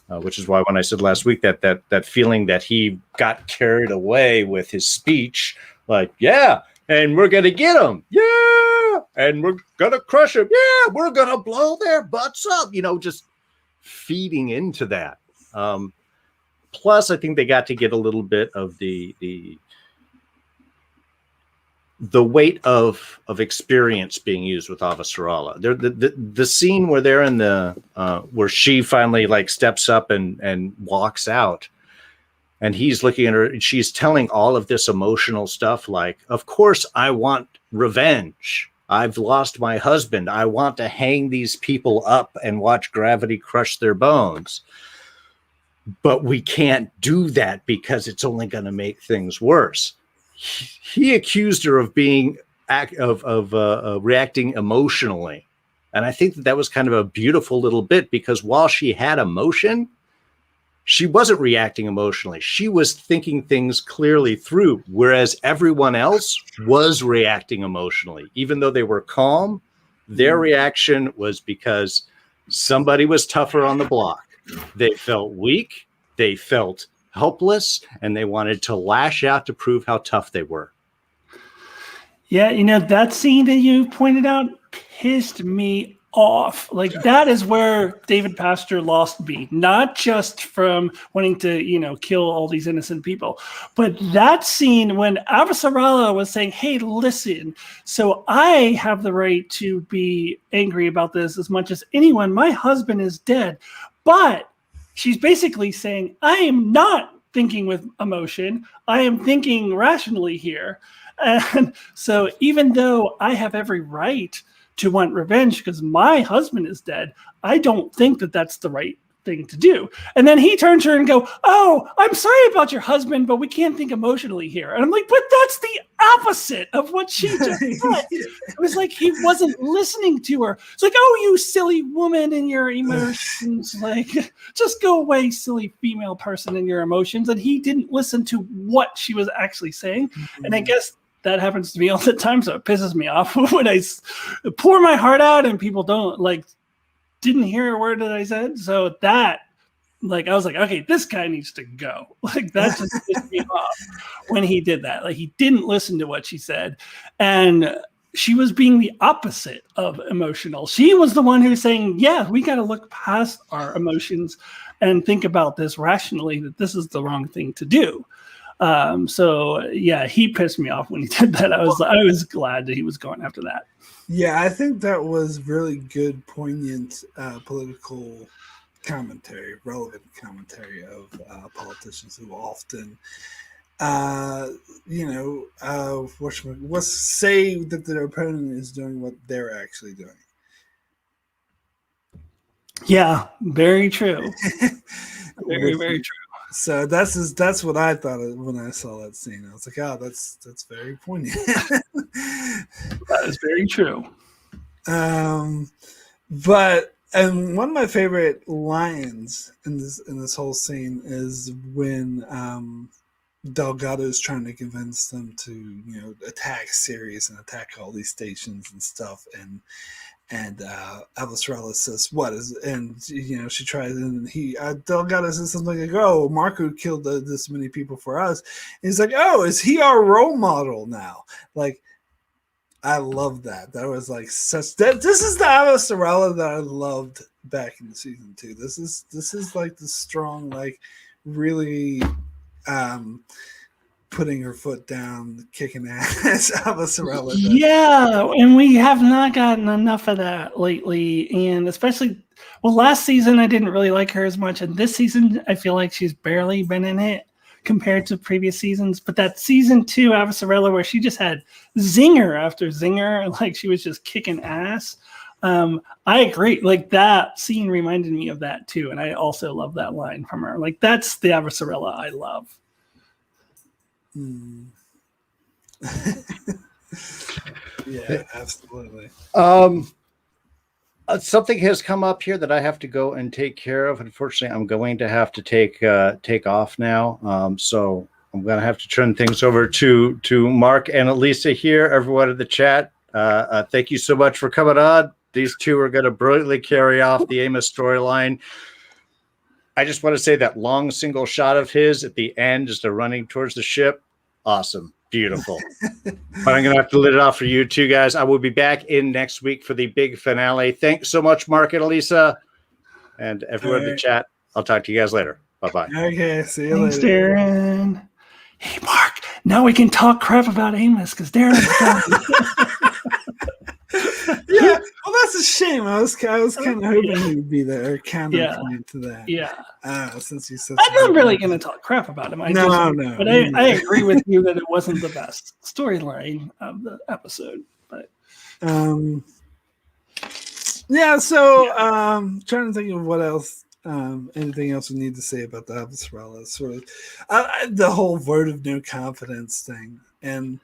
which is why when I said last week that feeling that he got carried away with his speech, like, yeah, and we're going to get them. Yeah. And we're going to crush them. Yeah. We're going to blow their butts up, just feeding into that. Plus, I think they got to get a little bit of the weight of experience being used with Avasarala. The scene where they're in where she finally like steps up and walks out, and he's looking at her and she's telling all of this emotional stuff. Like, of course I want revenge. I've lost my husband. I want to hang these people up and watch gravity crush their bones. But we can't do that because it's only going to make things worse. He accused her of reacting emotionally. And I think that was kind of a beautiful little bit, because while she had emotion, she wasn't reacting emotionally. She was thinking things clearly through, whereas everyone else was reacting emotionally. Even though they were calm, their reaction was because somebody was tougher on the block. They felt weak, they felt helpless, and they wanted to lash out to prove how tough they were. Yeah, that scene that you pointed out pissed me off. Like, that is where David Pastor lost me. Not just from wanting to, kill all these innocent people, but that scene when Avasarala was saying, hey, listen, so I have the right to be angry about this as much as anyone. My husband is dead. But she's basically saying, I am not thinking with emotion. I am thinking rationally here. And so even though I have every right to want revenge because my husband is dead, I don't think that that's the right thing to do. And then he turns to her and go, oh, I'm sorry about your husband, but we can't think emotionally here. And I'm like, but that's the opposite of what she just said. It was like he wasn't listening to her. It's like, oh, you silly woman and your emotions. Like, just go away, silly female person and your emotions. And he didn't listen to what she was actually saying. Mm-hmm. And I guess that happens to me all the time, so it pisses me off when I pour my heart out and people didn't hear a word that I said. So that, I was like, okay, this guy needs to go. Like, that just pissed me off when he did that. Like, he didn't listen to what she said. And she was being the opposite of emotional. She was the one who was saying, yeah, we got to look past our emotions and think about this rationally, that this is the wrong thing to do. So yeah, he pissed me off when he did that. I was glad that he was going after that. Yeah, I think that was really good, poignant political commentary, relevant commentary of politicians who often, say that their opponent is doing what they're actually doing. Yeah, very true. Very true. So that's what I thought of when I saw that scene. I was like, oh, that's very poignant. That is very true. But one of my favorite lines in this whole scene is when Delgado is trying to convince them to attack Sirius and attack all these stations and stuff, and Avasarala says, what is, and she tries, and Delgado says something like, oh, Marco killed this many people for us. And he's like, oh, is he our role model now? Like, I love that. That was like this is the Avasarala that I loved back in season 2. This is like the strong, like, really putting her foot down, kicking ass Avasarala. Yeah, and we have not gotten enough of that lately. And especially, last season I didn't really like her as much, and this season I feel like she's barely been in it compared to previous seasons. But that season 2 Avasarala, where she just had zinger after zinger, like she was just kicking ass. I agree. Like, that scene reminded me of that too, and I also love that line from her. Like, that's the Avasarala I love. Yeah, absolutely. Something has come up here that I have to go and take care of. Unfortunately, I'm going to have to take off now. So I'm going to have to turn things over to Mark and Alyssa here. Everyone in the chat, thank you so much for coming on. These two are going to brilliantly carry off the Amos storyline. I just want to say that long single shot of his at the end, just a running towards the ship. Awesome. Beautiful. But I'm going to have to let it off for you two guys. I will be back in next week for the big finale. Thanks so much, Mark and Alyssa, and everyone in the chat. I'll talk to you guys later. Bye-bye. Okay, see you Thanks, later. Darrin. Hey, Mark, now we can talk crap about Amos because Darrin's done. Yeah, well, that's a shame. I was kind of hoping he would be there, counterpoint to that. Yeah. Since you said I'm not really going to talk crap about him. No. But I agree with you that it wasn't the best storyline of the episode. But trying to think of what else. Anything else we need to say about the Avasarala? Sort of the whole vote of no confidence thing, and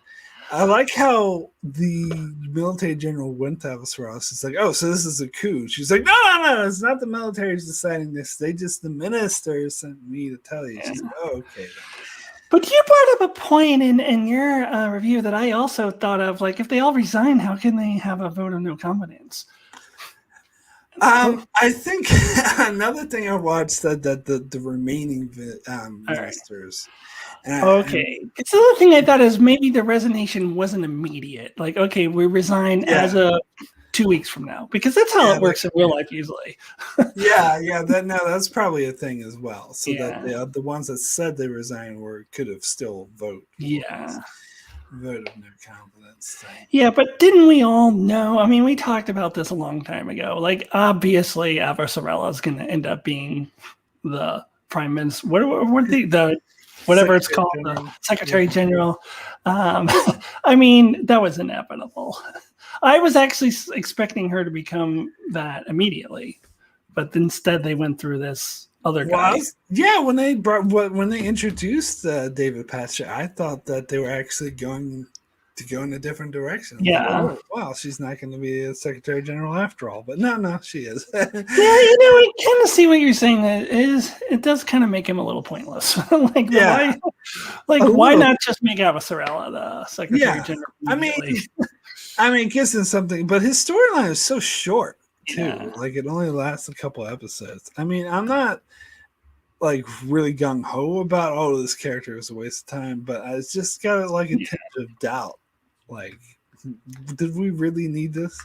I like how the military general went to Avasarala. It's like, oh, so this is a coup. She's like, no, it's not the military's deciding this. The minister sent me to tell you. She's like, oh, okay. Then. But you brought up a point in your review that I also thought of. Like, if they all resign, how can they have a vote of no confidence? I think another thing I watched said that the remaining ministers. It's the other thing I thought is maybe the resignation wasn't immediate. Like, okay, we resign as of 2 weeks from now, because that's how it works in real life usually. That's probably a thing as well. So that the ones that said they resigned could have still voted. Vote of no confidence thing. Yeah, but didn't we all know? I mean, we talked about this a long time ago. Like, obviously, Avasarala is going to end up being the prime minister. Whatever it's called, the Secretary General. I mean, that was inevitable. I was actually expecting her to become that immediately, but instead they went through this other guy. When they introduced David Patrick, I thought that they were actually going to go in a different direction. Yeah. She's not going to be a Secretary General after all. But no, she is. I kind of see what you're saying. It does kind of make him a little pointless. Why not just make Avasarala the Secretary General? I mean, it gives him something, but his storyline is so short too. Like, it only lasts a couple episodes. I mean, I'm not like really gung ho about this character is a waste of time, but it's just got like a tinge of doubt. Like, did we really need this?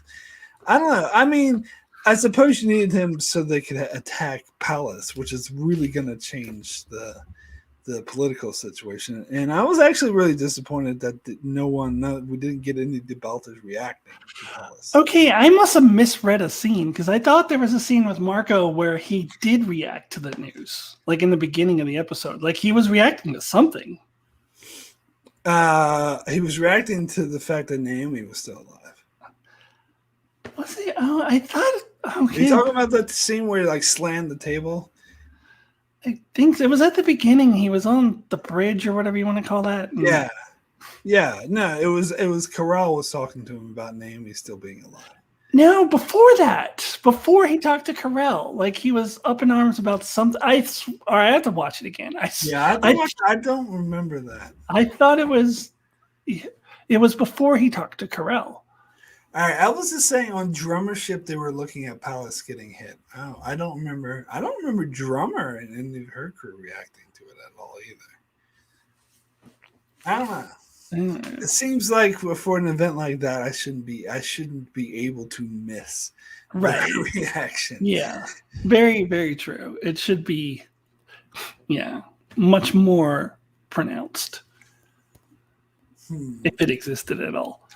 I don't know. I mean, I suppose you needed him so they could attack Palace, which is really going to change the political situation. And I was actually really disappointed that we didn't get any debaters reacting to Palace. Okay, I must have misread a scene, because I thought there was a scene with Marco where he did react to the news, like in the beginning of the episode. Like, he was reacting to something. He was reacting to the fact that Naomi was still alive. Was he? Oh, I thought. Okay. Are you talking about that scene where he like slammed the table? I think it was at the beginning. He was on the bridge or whatever you want to call that. Yeah. No, it was Corral was talking to him about Naomi still being alive. No, before that, before he talked to Corral, like, he was up in arms about something. I have to watch it again. I don't remember that. I thought it was before he talked to Corral. All right, Elvis is saying on Drummership they were looking at Palace getting hit. Oh, I don't remember Drummer and any of her crew reacting to it at all either. I don't know. It seems like for an event like that, I shouldn't be able to miss that reaction. Yeah, very, very true. It should be, much more pronounced if it existed at all.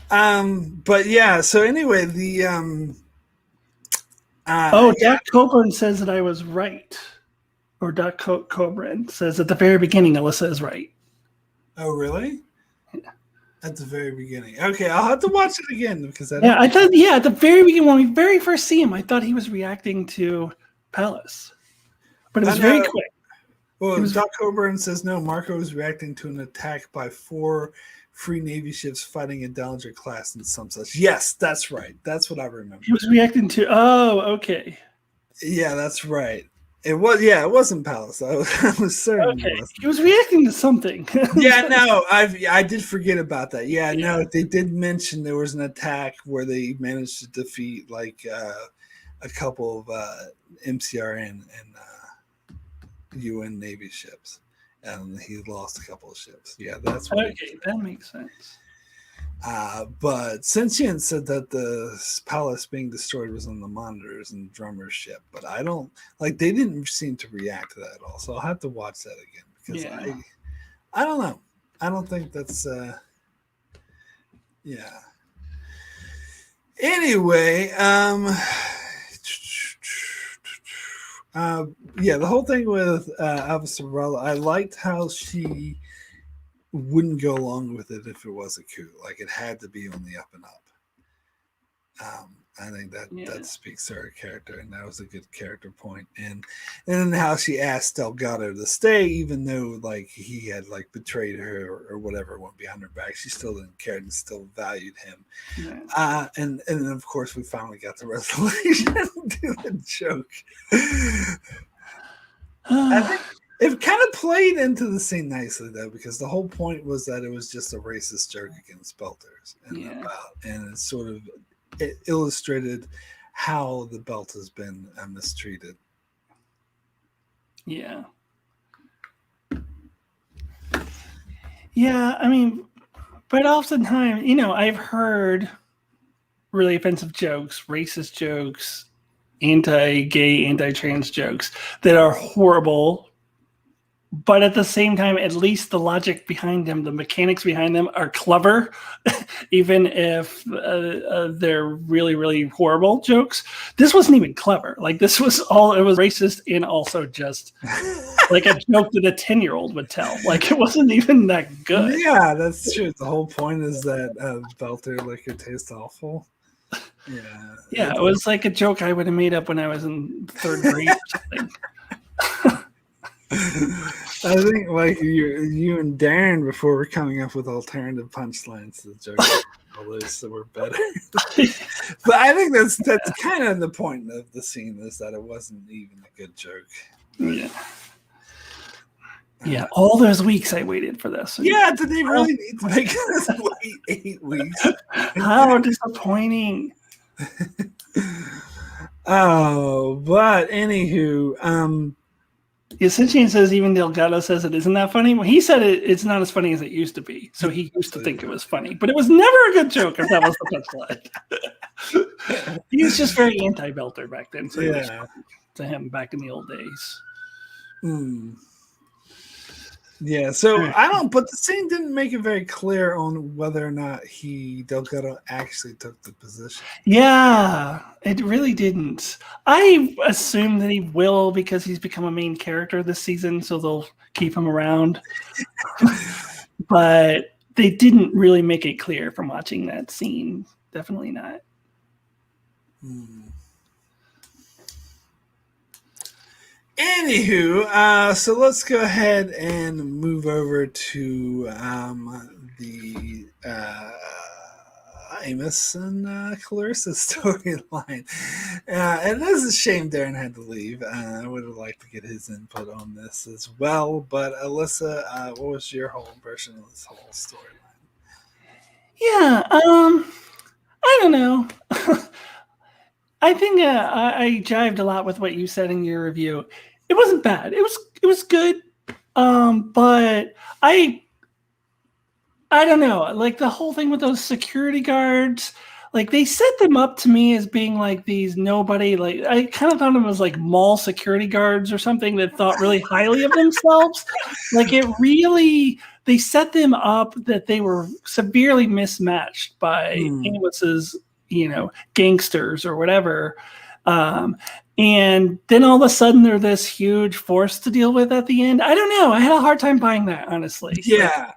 But yeah. So anyway, the Doc Coburn says that I was right, or Doc Coburn says at the very beginning, Alyssa is right. Oh, really? Yeah. At the very beginning. Okay, I'll have to watch it again because I thought at the very beginning when we very first see him, I thought he was reacting to Palace, but it was very quick. Well, Doc Coburn says no. Marco was reacting to an attack by 4 Free Navy ships fighting a Dallinger class and some such. Yes, that's right. That's what I remember. He was reacting to. Oh, okay. Yeah, that's right. It was. Yeah, it wasn't Palace. I was certain. Okay, he was reacting to something. Yeah, no, I did forget about that. Yeah, no, they did mention there was an attack where they managed to defeat a couple of MCRN and UN Navy ships, and he lost a couple of ships. Yeah, that's what that makes sense. But Sentient said that the palace being destroyed was on the monitors and drummer's ship, but I don't they didn't seem to react to that at all. So I'll have to watch that again because I don't know. I don't think that's yeah. Anyway, the whole thing with Alva Sorella, I liked how she wouldn't go along with it if it was a coup. Like, it had to be on the up and up. I think that speaks to her character, and that was a good character point. And then how she asked Delgado to stay, even though he had betrayed her or whatever, went behind her back. She still didn't care and still valued him. Yeah. And then of course we finally got the resolution to the joke. I think it kind of played into the scene nicely though, because the whole point was that it was just a racist joke against Belters, and it sort of illustrated how the belt has been mistreated. Yeah. I mean, but oftentimes, I've heard really offensive jokes, racist jokes, anti-gay, anti-trans jokes that are horrible. But at the same time, at least the logic behind them, the mechanics behind them are clever, even if they're really, really horrible jokes. This wasn't even clever. It was racist and also just a joke that a 10-year-old would tell. It wasn't even that good. Yeah, that's true. The whole point is that Belter liquor tastes awful. Yeah. Yeah, it was like a joke I would have made up when I was in third grade or something. I think you and Darrin before we're coming up with alternative punchlines to the joke, all those that were better. But I think that's kind of the point of the scene, is that it wasn't even a good joke. Yeah, all those weeks I waited for this. Yeah, did they really need to make us wait 8 weeks? How disappointing. But anywho, Sentient says even Delgado says it isn't that funny. Well, he said it's not as funny as it used to be. So he used to think it was funny. But it was never a good joke if that was the punchline. He was just very anti-Belter back then. So it was funny to him back in the old days. Yeah, so but the scene didn't make it very clear on whether or not Delgado actually took the position. Yeah, it really didn't. I assume that he will because he's become a main character this season, so they'll keep him around. But they didn't really make it clear from watching that scene. Definitely not. Anywho, so let's go ahead and move over to the Amos and Clarissa storyline. And this is a shame Darrin had to leave. I would have liked to get his input on this as well. But Alyssa, what was your whole impression of this whole storyline? Yeah, I don't know. I think I jived a lot with what you said in your review. It wasn't bad. It was good. But I don't know. The whole thing with those security guards, they set them up to me as being these nobody. I kind of thought them as mall security guards or something that thought really highly of themselves. They set them up that they were severely mismatched by Amos's gangsters or whatever. And then all of a sudden they're this huge force to deal with at the end. I don't know. I had a hard time buying that, honestly. Yeah.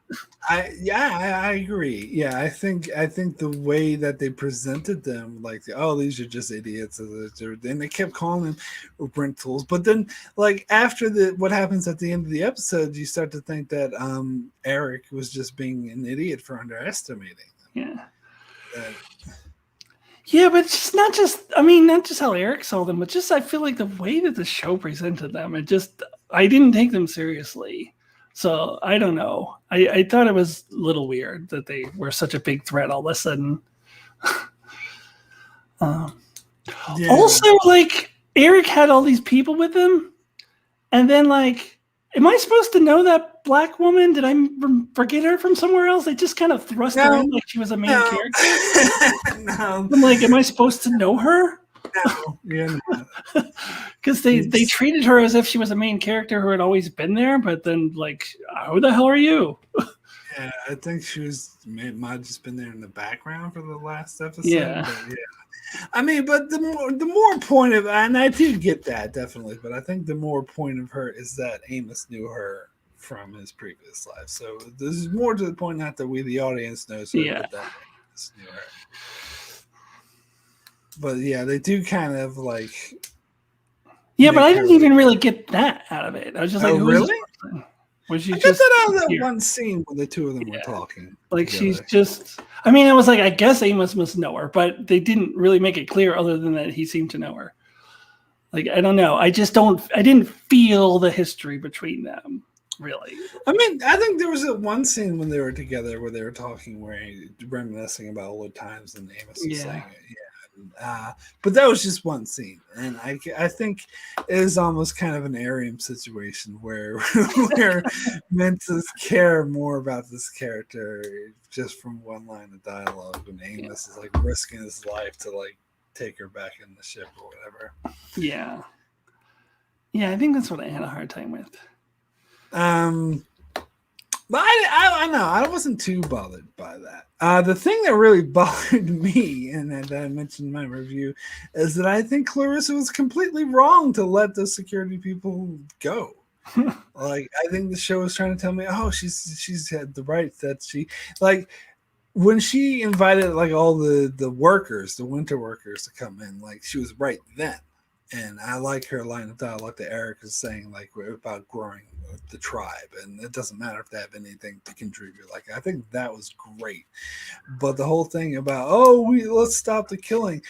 I agree. Yeah, I think the way that they presented them, these are just idiots, and they kept calling them rent tools. But then, after what happens at the end of the episode, you start to think that Eric was just being an idiot for underestimating them. Yeah. Yeah, but it's not just how Eric saw them, but just I feel like the way that the show presented them, I didn't take them seriously. So I don't know. I thought it was a little weird that they were such a big threat all of a sudden. Yeah. Also, like, Eric had all these people with him, and then, like, am I supposed to know that black woman? Did I forget her from somewhere else? They just kind of thrust her in like she was a main character. No. I'm like, am I supposed to know her? No, you're not. Because they treated her as if she was a main character who had always been there, but then, like, who the hell are you? Yeah, I think she might have just been there in the background for the last episode. Yeah. But yeah. I mean, but the more point of, and I do get that definitely, but I think the more point of her is that Amos knew her from his previous life. So there's more to the point, not that we, the audience, knows her, but that Amos knew her. But yeah, they do kind of like. Yeah, but I didn't even really get that out of it. I was just like, really? Was she I just got that out of that one scene when the two of them were talking. Like together. She's just. I mean, I was like, I guess Amos must know her, but they didn't really make it clear other than that he seemed to know her. Like, I don't know. I didn't feel the history between them, really. I mean, I think there was one scene when they were together where they were talking, reminiscing about old times, and Amos was saying it. Yeah. But that was just one scene, and I think it is almost kind of an Arium situation where we're meant to care more about this character just from one line of dialogue, when Amos is like risking his life to like take her back in the ship or whatever. Yeah, I think that's what I had a hard time with. But I know I wasn't too bothered by that. The thing that really bothered me, and that I mentioned in my review, is that I think Clarissa was completely wrong to let the security people go. Like, I think the show was trying to tell me, oh, she's had the right that she, like, when she invited like all the workers, the winter workers, to come in, like, she was right then. And I like her line of dialogue that Eric is saying, like, about growing the tribe, and it doesn't matter if they have anything to contribute. Like, I think that was great. But the whole thing about, let's stop the killing.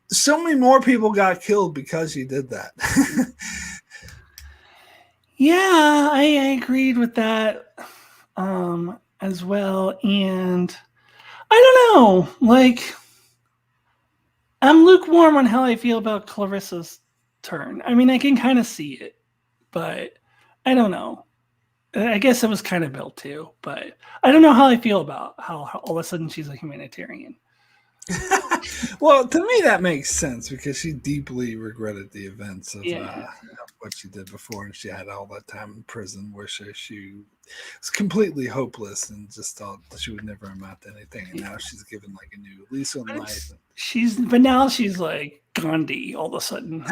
So many more people got killed because she did that. Yeah, I agreed with that as well. And I don't know, like, I'm lukewarm on how I feel about Clarissa's turn. I mean, I can kind of see it, but I don't know. I guess it was kind of built too, but I don't know how I feel about how all of a sudden she's a humanitarian. Well, to me that makes sense because she deeply regretted the events of what she did before, and she had all that time in prison where she was completely hopeless and just thought that she would never amount to anything. And now she's given like a new lease on life. But now she's like Gandhi all of a sudden.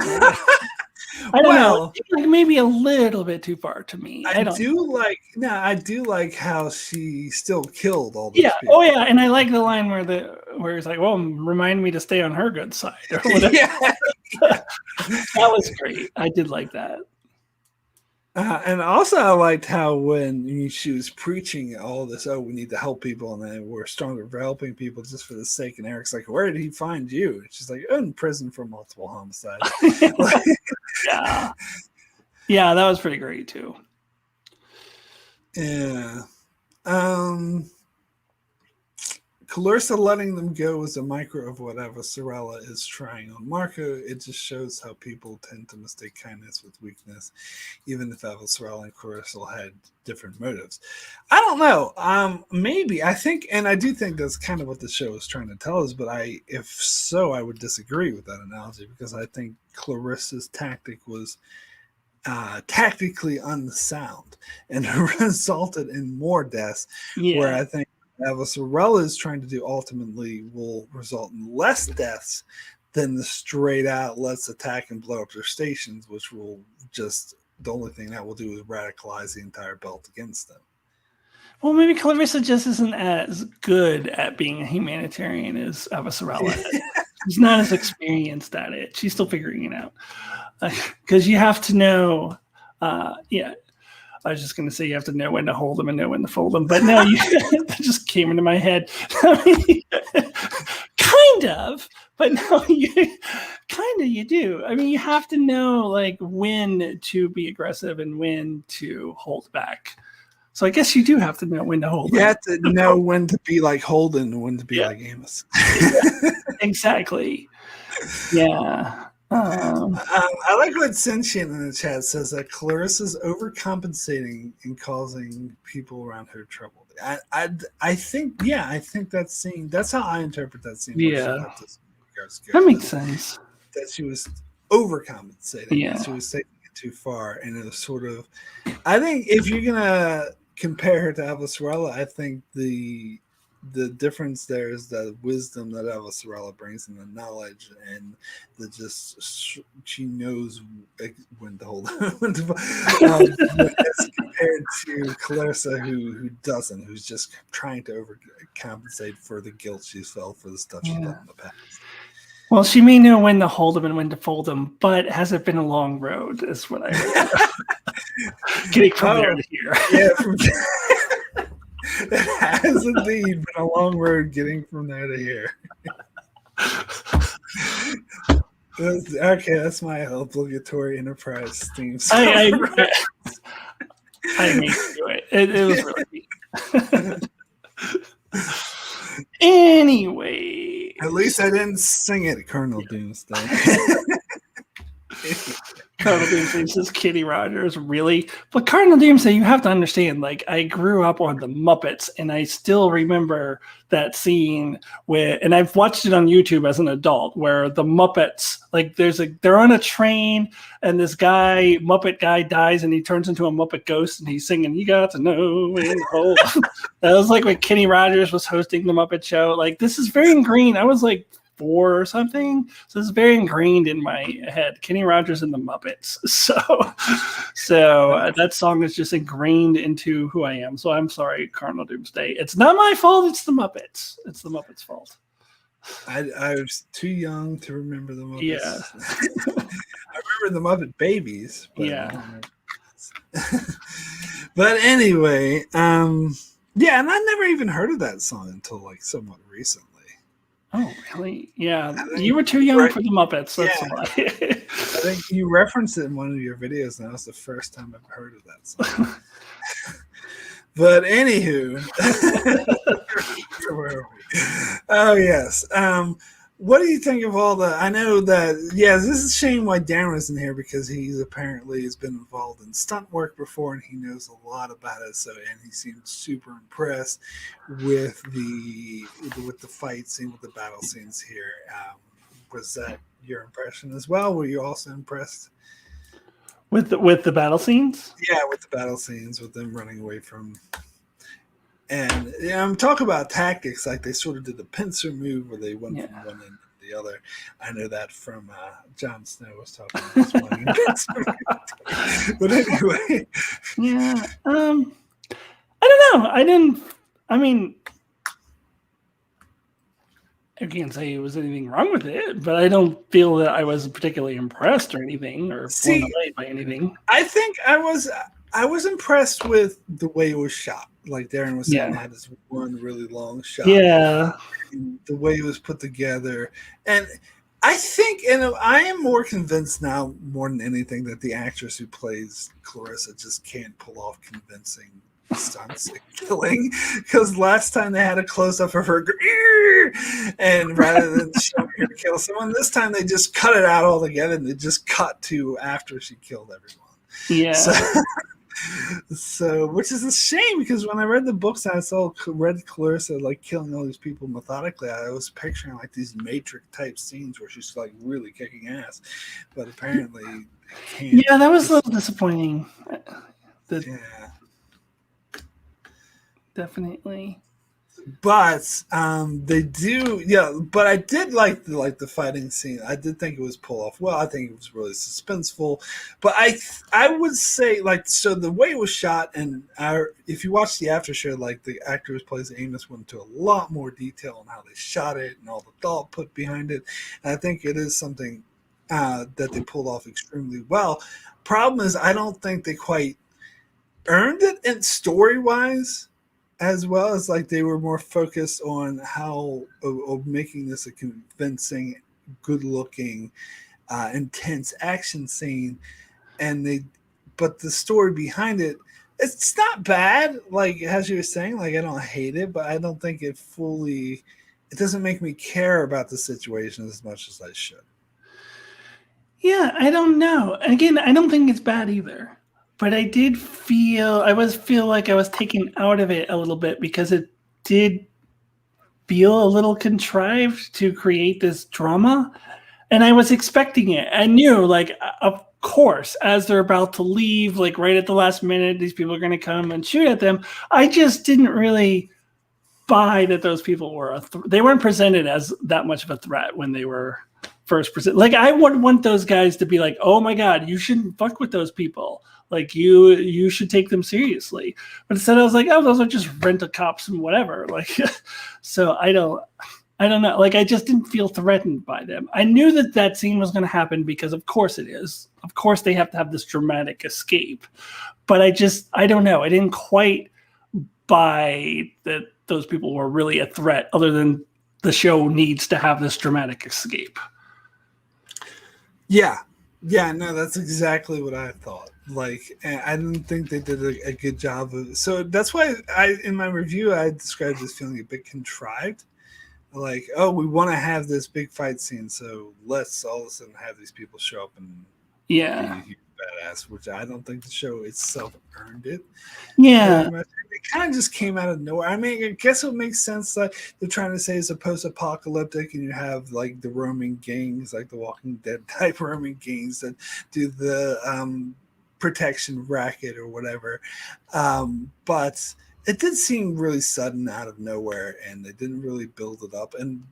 I don't know. Like, maybe a little bit too far to me. I do like how she still killed all these people. Oh yeah, and I like the line where it's like, well, remind me to stay on her good side or whatever. That was great. I did like that. And also I liked how when she was preaching all this, we need to help people, and then we're stronger for helping people just for the sake. And Eric's like, where did he find you? And she's like, in prison for multiple homicides. Yeah, that was pretty great too. Yeah. Clarissa letting them go is a micro of whatever Sorella is trying on Marco. It just shows how people tend to mistake kindness with weakness, even if Sorella and Clarissa had different motives. I don't know. Maybe. I think, and I do think that's kind of what the show is trying to tell us, but if so, I would disagree with that analogy, because I think Clarissa's tactic was tactically unsound and resulted in more deaths, where I think what Sorella is trying to do ultimately will result in less deaths than the straight out let's attack and blow up their stations, which will just, the only thing that will do is radicalize the entire belt against them. Well, maybe Clarissa just isn't as good at being a humanitarian as Sorella is. She's not as experienced at it. She's still figuring it out. Because you have to know, I was just going to say you have to know when to hold them and know when to fold them, but no, that just came into my head. I mean, kind of, but no, you do. I mean, you have to know like when to be aggressive and when to hold back. So I guess you do have to know when to hold. You have to know when to be like Holden and when to be like Amos. Exactly. Yeah. I like what Sentient in the chat says that Clarissa's overcompensating and causing people around her trouble. I think I think that scene. That's how I interpret that scene. Where she Yeah. let this guards go. That makes sense. That she was overcompensating. Yeah. That she was taking it too far, and it was sort of. I think if you're gonna compare her to Avasarala, I think the difference there is the wisdom that Avasarala brings and the knowledge and the just she knows when to hold when to, as compared to Clarissa who doesn't, who's just trying to overcompensate for the guilt she's felt for the stuff she's done in the past. Well, she may know when to hold them and when to fold them, but has it been a long road? Is what I getting from there to here. Yeah, it has indeed been a long road getting from there to here. Okay, that's my obligatory Enterprise theme song. I made you do it. It was really anyway. At least I didn't sing it, Colonel Doomsday. Cardinal Doomsday says Kitty Rogers, really? But Cardinal Doomsday, you have to understand, like, I grew up on the Muppets, and I still remember that scene where, and I've watched it on YouTube as an adult, where the Muppets, like, they're on a train, and this guy, Muppet guy, dies, and he turns into a Muppet ghost, and he's singing, "You got to know when to hold." That was like when Kenny Rogers was hosting the Muppet Show. Like, this is very ingrained. I was like 4 or something, so it's very ingrained in my head. Kenny Rogers and the Muppets. So that song is just ingrained into who I am. So I'm sorry, Cardinal Doomsday. It's not my fault. It's the Muppets. It's the Muppets' fault. I was too young to remember the Muppets. Yeah. I remember the Muppet Babies. But yeah. But anyway, yeah, and I never even heard of that song until like somewhat recently. Oh, really? Yeah. You were too young for the Muppets. That's why. I think you referenced it in one of your videos, and that was the first time I've heard of that song. But anywho, where are we? Oh, yes. What do you think of all the? I know that, this is a shame why Darrin isn't here, because he's apparently has been involved in stunt work before and he knows a lot about it. So, and he seemed super impressed with the fight scene, with the battle scenes here. Was that your impression as well? Were you also impressed with the battle scenes? Yeah, with the battle scenes, with them running away from. And I'm talking about tactics, like they sort of did the pincer move where they went from one end to the other. I know that from Jon Snow was talking about this one. But anyway. Yeah. I don't know. I can't say it was anything wrong with it, but I don't feel that I was particularly impressed or anything, or blown away by anything. I think I was impressed with the way it was shot. Like Darrin was saying, it had this one really long shot. Yeah. And the way it was put together. And I think, and I am more convinced now, more than anything, that the actress who plays Clarissa just can't pull off convincing stunts and killing. Because last time they had a close-up of her, and rather than showing her kill someone, this time they just cut it out altogether, and they just cut to after she killed everyone. Yeah. So, which is a shame, because when I read the books, I read Clarissa like killing all these people methodically. I was picturing like these Matrix type scenes where she's like really kicking ass, but apparently can't. Yeah, that was a little disappointing. Definitely. But they do, but I did like the fighting scene. I did think it was pull off well. I think it was really suspenseful. But I would say, like, so the way it was shot, and if you watch the after show, like the actor who plays Amos went into a lot more detail on how they shot it and all the thought put behind it. And I think it is something that they pulled off extremely well. Problem is, I don't think they quite earned it in story-wise, as well as like they were more focused on how of making this a convincing, good-looking, intense action scene, but the story behind it, it's not bad. Like as you were saying, like I don't hate it, but I don't think it fully it doesn't make me care about the situation as much as I should. Yeah, I don't know. And again, I don't think it's bad either. But I feel like I was taken out of it a little bit because it did feel a little contrived to create this drama. And I was expecting it. I knew, like, of course, as they're about to leave, like right at the last minute, these people are going to come and shoot at them. I just didn't really buy that those people were they weren't presented as that much of a threat when they were first presented. Like, I would want those guys to be like, oh my God, you shouldn't fuck with those people. Like, you should take them seriously. But instead I was like, oh, those are just rental cops and whatever. Like, so I don't know. Like, I just didn't feel threatened by them. I knew that scene was going to happen because of course it is. Of course they have to have this dramatic escape. But I don't know. I didn't quite buy that those people were really a threat other than the show needs to have this dramatic escape. Yeah. Yeah, no, that's exactly what I thought. Like, I didn't think they did a good job of it. So that's why in my review, I described this feeling a bit contrived. Like, oh, we want to have this big fight scene, so let's all of a sudden have these people show up and be badass, which I don't think the show itself earned it. Yeah. It kind of just came out of nowhere. I mean, I guess it makes sense. Like, they're trying to say it's a post-apocalyptic, and you have like the roaming gangs, like the Walking Dead type roaming gangs that do the protection racket or whatever. But it did seem really sudden out of nowhere, and they didn't really build it up. And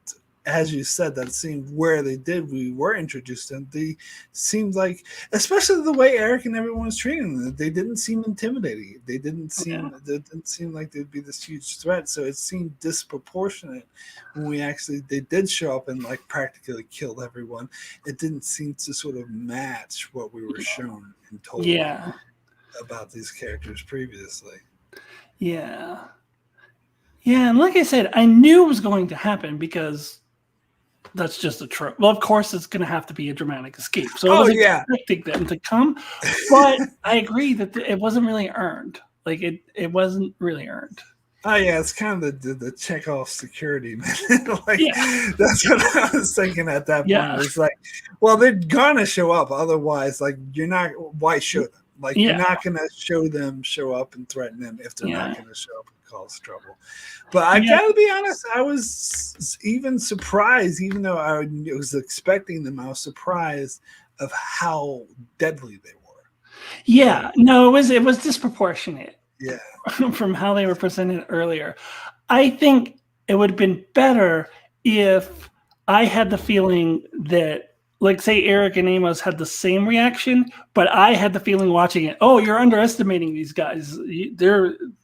as you said, that scene where we were introduced to them, they seemed like, especially the way Eric and everyone was treating them, they didn't seem intimidating. They didn't seem like they'd be this huge threat. So it seemed disproportionate when they did show up and like practically killed everyone. It didn't seem to sort of match what we were shown and told about these characters previously. Yeah. Yeah, and like I said, I knew it was going to happen because that's just a trope. Well, of course, it's going to have to be a dramatic escape. So I wasn't expecting them to come, but I agree that it wasn't really earned. Like, it wasn't really earned. Oh yeah, it's kind of the Chekhov security, man. That's what I was thinking at that point. Yeah. It's like, well, they're gonna show up, otherwise, like, you're not. Why show them? Like, you're not gonna show up and threaten them if they're not gonna show up and cause trouble. But I gotta be honest, I was even surprised, even though I was expecting them. I was surprised of how deadly they were. Yeah, no, it was disproportionate. Yeah. From how they were presented earlier. I think it would have been better if I had the feeling that, like, say Eric and Amos had the same reaction, but I had the feeling watching it, oh, you're underestimating these guys.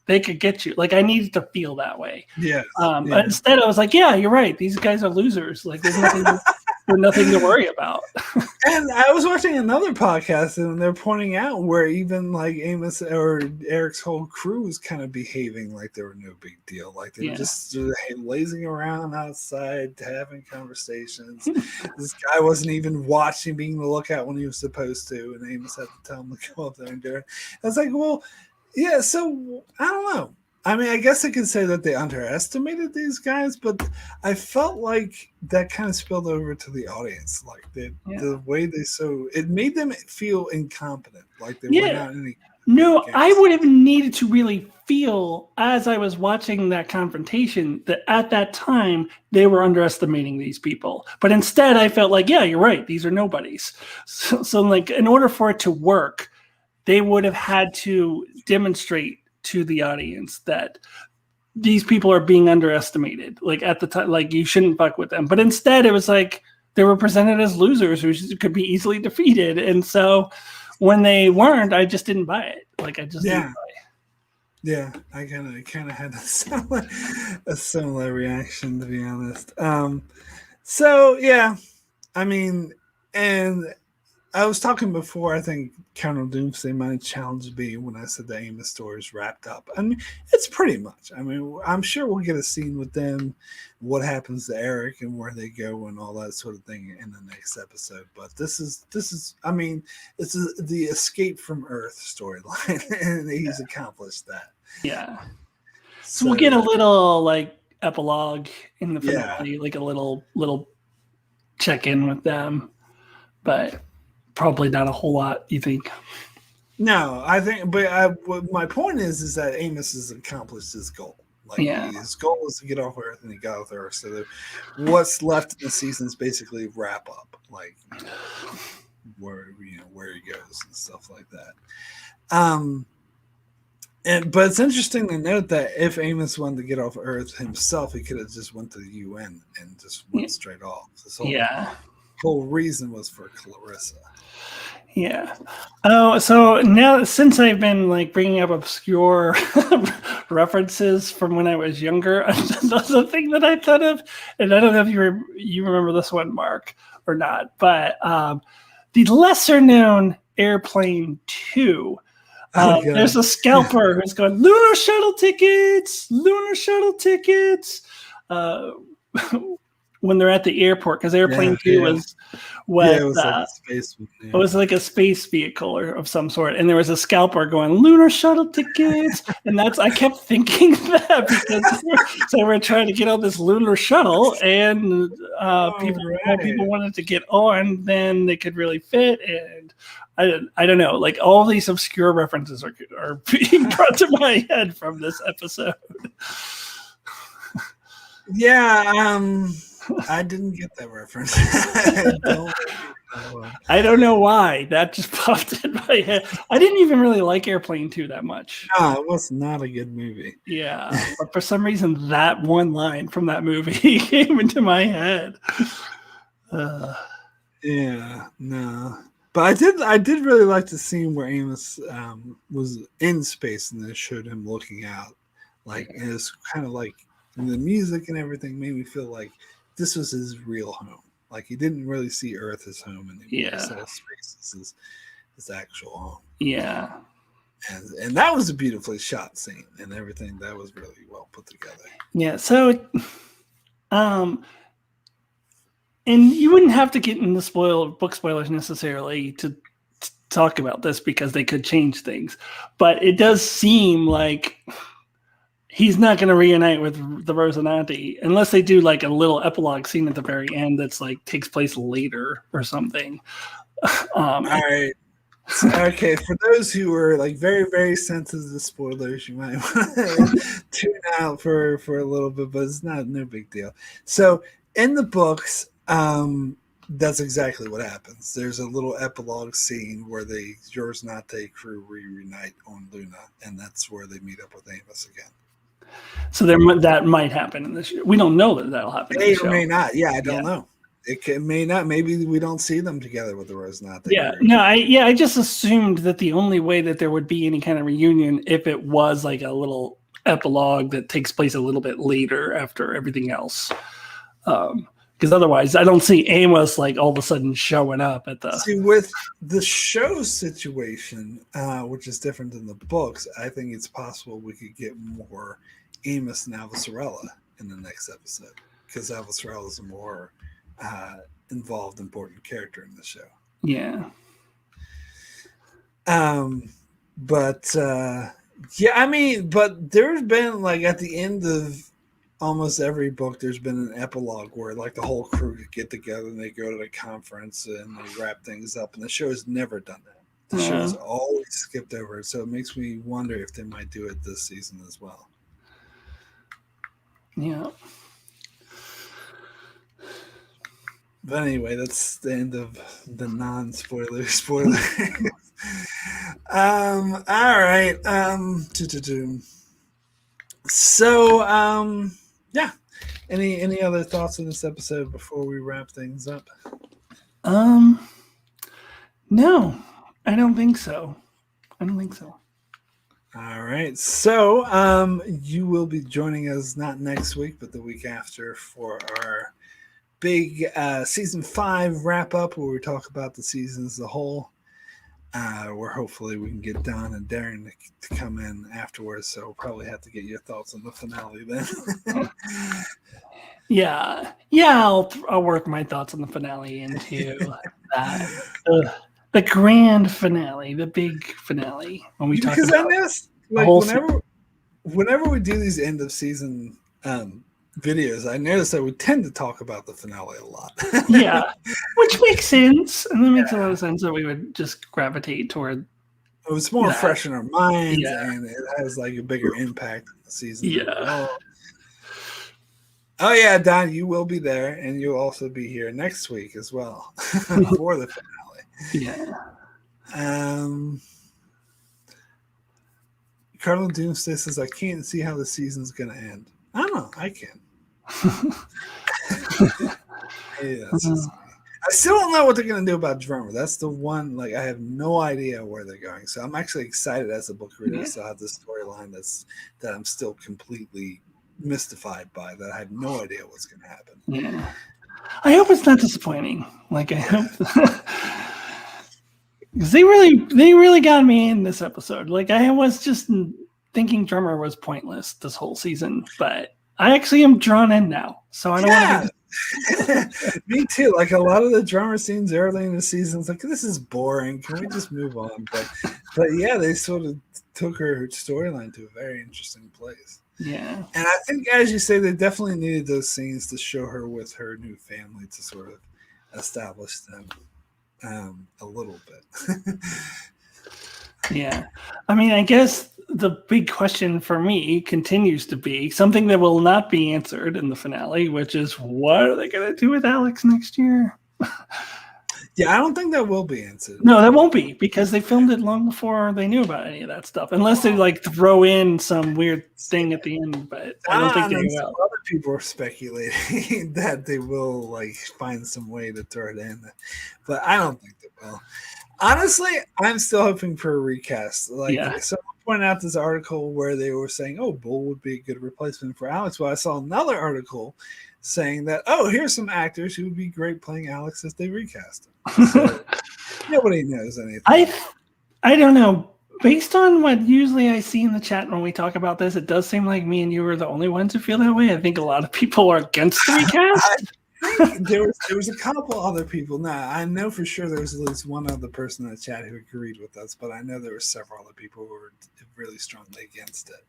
They could get you. Like, I needed to feel that way. Yeah. But instead I was like, yeah, you're right. These guys are losers. Like, there's nothing to worry about. And I was watching another podcast, and they're pointing out where even like Amos or Eric's whole crew was kind of behaving like they were no big deal. Like, they were just lazing around outside, having conversations. This guy wasn't even watching, being the lookout when he was supposed to, and Amos had to tell him to go up there and do it. I was like, well, yeah, so I don't know. I mean, I guess I could say that they underestimated these guys, but I felt like that kind of spilled over to the audience. Like, the way it made them feel incompetent. Like, they were not any. No, I would have needed to really feel, as I was watching that confrontation, that at that time they were underestimating these people. But instead I felt like, yeah, you're right. These are nobodies. So like, in order for it to work, they would have had to demonstrate to the audience that these people are being underestimated. Like, at the time, like, you shouldn't fuck with them. But instead it was like they were presented as losers who could be easily defeated. And so when they weren't, I just didn't buy it. Like, I just didn't buy it. Yeah, I kind of had a similar reaction, to be honest. So yeah, I mean, and I was talking before, I think Colonel Doomsday might have challenged me when I said the Amos story is wrapped up. I mean, it's pretty much. I mean, I'm sure we'll get a scene with them, what happens to Eric and where they go and all that sort of thing in the next episode. But this is I mean, it's the Escape from Earth storyline, and he's accomplished that. Yeah. So we'll get a little, like, epilogue in the finale, like a little check in with them, but probably not a whole lot. You think? No, I think, but my point is that Amos has accomplished his goal. Like his goal is to get off Earth, and he got off Earth. So what's left in the season is basically wrap up, like where he goes and stuff like that. But it's interesting to note that if Amos wanted to get off Earth himself, he could have just went to the UN and just went straight off. This whole reason was for Clarissa. Yeah. Oh, so now since I've been like bringing up obscure references from when I was younger, the thing that I thought of, and I don't know if you remember this one, Mark, or not, but the lesser known Airplane 2. There's a scalper who's going, lunar shuttle tickets. When they're at the airport, because Airplane 2 was it was like a space vehicle or of some sort, and there was a scalper going lunar shuttle tickets, and I kept thinking that because so we're trying to get on this lunar shuttle, and people wanted to get on, then they could really fit, and I don't know, like all these obscure references are being brought to my head from this episode. I didn't get that reference. I don't know why. That just popped in my head. I didn't even really like Airplane 2 that much. No, it was not a good movie. Yeah, but for some reason, that one line from that movie came into my head. Yeah, no. But I did really like the scene where Amos was in space and they showed him looking out. Like, and it was kind of like the music and everything made me feel like this was his real home. Like, he didn't really see Earth as home anymore. He saw space as his actual home. Yeah. And that was a beautifully shot scene and everything. That was really well put together. Yeah. So, and you wouldn't have to get into book spoilers necessarily to talk about this because they could change things. But it does seem like he's not going to reunite with the Rosinante unless they do like a little epilogue scene at the very end that's like takes place later or something. All right. Okay, for those who are like very, very sensitive to spoilers, you might want to tune out for a little bit, but it's no big deal. So in the books, that's exactly what happens. There's a little epilogue scene where the Rosinante crew reunite on Luna, and that's where they meet up with Amos again. So that might happen in this. We don't know that'll happen. May or may not. Yeah, I don't know. It may not. Maybe we don't see them together with the Rosinante. Yeah. No. I just assumed that the only way that there would be any kind of reunion if it was like a little epilogue that takes place a little bit later after everything else. Because otherwise, I don't see Amos like all of a sudden showing up at the. See, with the show situation, which is different than the books, I think it's possible we could get more Amos and Avasarala in the next episode because Avasarala is a more involved, important character in the show. Yeah. But there's been like at the end of almost every book, there's been an epilogue where like the whole crew could get together and they go to the conference and they wrap things up. And the show has never done that. The show has always skipped over it. So it makes me wonder if they might do it this season as well. Yeah. But anyway, that's the end of the non-spoiler. All right. So, yeah. Any other thoughts on this episode before we wrap things up? No, I don't think so. All right. So, you will be joining us not next week, but the week after for our big season 5 wrap up where we talk about the season as a whole. Where hopefully we can get Don and Darrin to come in afterwards. So we'll probably have to get your thoughts on the finale then. Yeah. I'll work my thoughts on the finale into that. The grand finale, the big finale. When we talk about like whenever we do these end of season videos, I noticed that we tend to talk about the finale a lot. Yeah, which makes sense, and that makes a lot of sense that we would just gravitate toward. It was more fresh in our minds, Yeah. and it has like a bigger impact on the season. Yeah. Oh yeah, Don, you will be there, and you'll also be here next week as well for the finale. Yeah. Cardinal Doomsday says, "I can't see how the season's going to end." I don't know. I can. Yeah, that's just me. I still don't know what they're going to do about Drummer. That's the one. Like, I have no idea where they're going. So I'm actually excited as a book reader. I still have this storyline that I'm still completely mystified by. That I have no idea what's going to happen. Yeah. I hope it's not disappointing. Like, I hope. Because they really got me in this episode. Like, I was just thinking Drummer was pointless this whole season, but I actually am drawn in now. So I don't want to. Me too. Like, a lot of the Drummer scenes early in the season, it's like, this is boring. Can we just move on? But yeah, they sort of took her storyline to a very interesting place. Yeah. And I think, as you say, they definitely needed those scenes to show her with her new family to sort of establish them. A little bit. Yeah. I mean, I guess the big question for me continues to be something that will not be answered in the finale, which is what are they going to do with Alex next year? Yeah, I don't think that will be answered. No, that won't be, because they filmed it long before they knew about any of that stuff. Unless they like throw in some weird thing at the end, but I don't think they will. Other people are speculating that they will like find some way to throw it in, but I don't think they will. Honestly, I'm still hoping for a recast. Someone pointed out this article where they were saying, "Oh, Bull would be a good replacement for Alex." Well, I saw another article saying that, "Oh, here's some actors who would be great playing Alex if they recast him." So nobody knows anything. I don't know. Based on what usually I see in the chat when we talk about this, it does seem like me and you are the only ones who feel that way. I think a lot of people are against the recast. I think there was a couple other people. Now, I know for sure there was at least one other person in the chat who agreed with us, but I know there were several other people who were really strongly against it.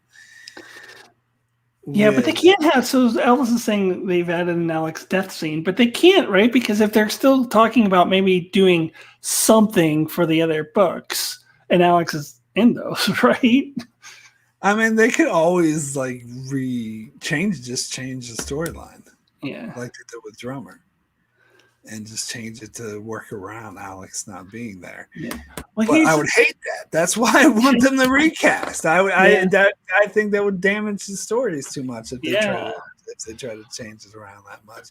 Yeah, but they can't have. So Elvis is saying they've added an Alex death scene, but they can't, right? Because if they're still talking about maybe doing something for the other books, and Alex is in those, right? I mean, they could always like change the storyline, yeah, like they did with Drummer, and just change it to work around Alex not being there. Yeah, well, but I would hate that. That's why I want them to recast. I think that would damage the stories too much if they try to change it around that much.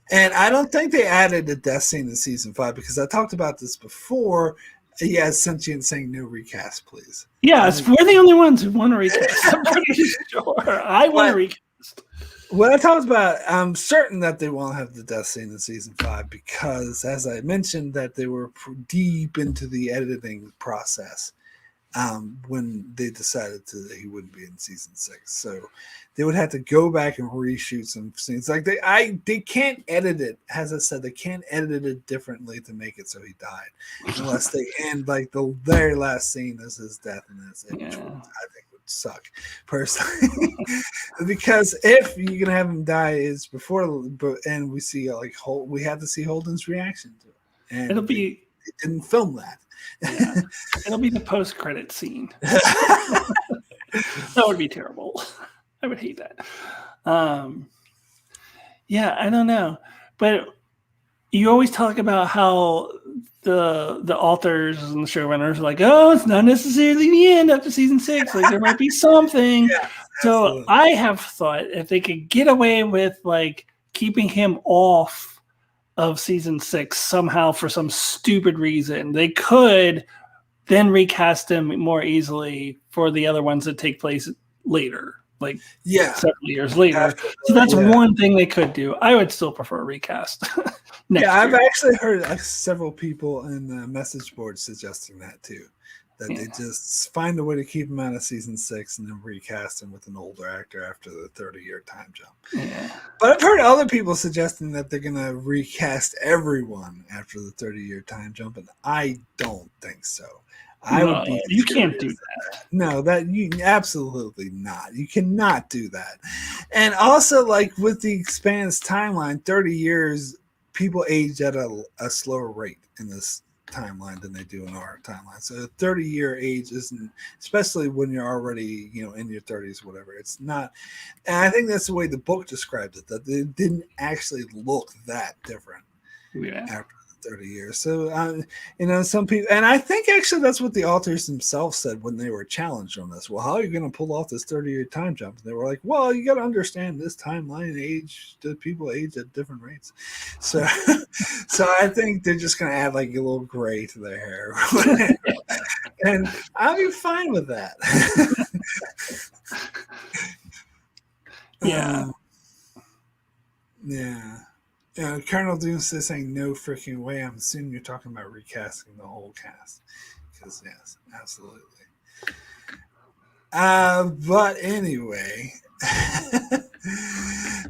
And I don't think they added a death scene in season 5 because I talked about this before. Yeah, Sentient saying no recast, please. Yes, we're the only ones who want to recast. I'm pretty sure. I want to recast. What I talked about, I'm certain that they won't have the death scene in season 5 because, as I mentioned, that they were deep into the editing process when they decided that he wouldn't be in season 6. So they would have to go back and reshoot some scenes. Like they can't edit it. As I said, they can't edit it differently to make it so he died, unless they end like the very last scene as his death, and that's it. Which I think would suck personally, because if you're gonna have him die is before, and we see we have to see Holden's reaction to it, and they didn't film that. Yeah. It'll be the post-credit scene. That would be terrible. I would hate that. Yeah, I don't know. But you always talk about how the authors and the showrunners are like, oh, it's not necessarily the end after season 6. Like, there might be something. Yeah, so I have thought if they could get away with like keeping him off of season 6 somehow for some stupid reason, they could then recast him more easily for the other ones that take place later, like several years later. So that's one thing they could do. I would still prefer a recast. I've actually heard several people in the message board suggesting that too. That they just find a way to keep him out of season 6 and then recast him with an older actor after the 30-year time jump. Yeah. But I've heard other people suggesting that they're going to recast everyone after the 30-year time jump, and I don't think so. I would be. You can't do that. No, that you absolutely not. You cannot do that. And also, like with the Expanse timeline, 30 years, people age at a slower rate in this timeline than they do in our timeline. So a 30-year age isn't, especially when you're already, in your 30s, whatever. It's not. And I think that's the way the book described it, that it didn't actually look that different. Yeah. After 30 years. So, some people, and I think actually that's what the authors themselves said when they were challenged on this. Well, how are you going to pull off this 30-year time jump? And they were like, well, you got to understand this timeline the people age at different rates. So, so I think they're just going to add like a little gray to their hair. And I'll be fine with that. Yeah. Yeah. Colonel Doomsday saying no freaking way. I'm assuming you're talking about recasting the whole cast. Because, yes, absolutely. But anyway.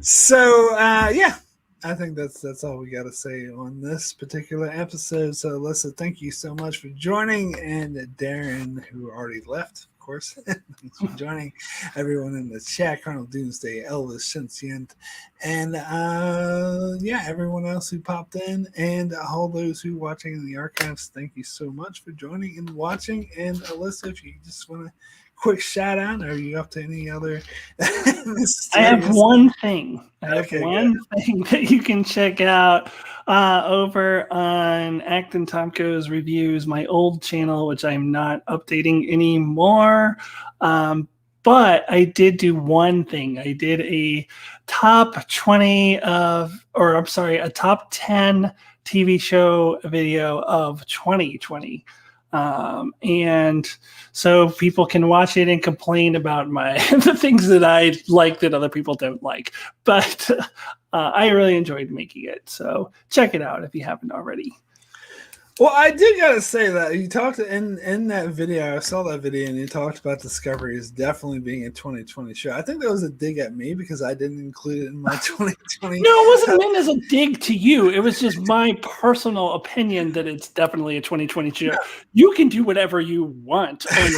So, yeah. I think that's all we got to say on this particular episode. So, Alyssa, thank you so much for joining. And Darrin, who already left, of course, thanks for joining. Everyone in the chat, Colonel Doomsday, Elvis, Sentient, and everyone else who popped in, and all those who are watching in the archives, thank you so much for joining and watching. And Alyssa, if you just want to quick shout out, are you up to any other I have one thing. Thing that you can check out over on Acton Tomko's Reviews, my old channel, which I'm not updating anymore. But I did do one thing. I did a top 20 a top 10 TV show video of 2020. And so people can watch it and complain about the things that I like that other people don't like. But I really enjoyed making it. So check it out if you haven't already. Well, I did gotta say that you talked in that video. I saw that video, and you talked about Discovery as definitely being a 2020 show. I think that was a dig at me because I didn't include it in my 2020. No, it wasn't meant as a dig to you. It was just my personal opinion that it's definitely a 2020 show. You can do whatever you want on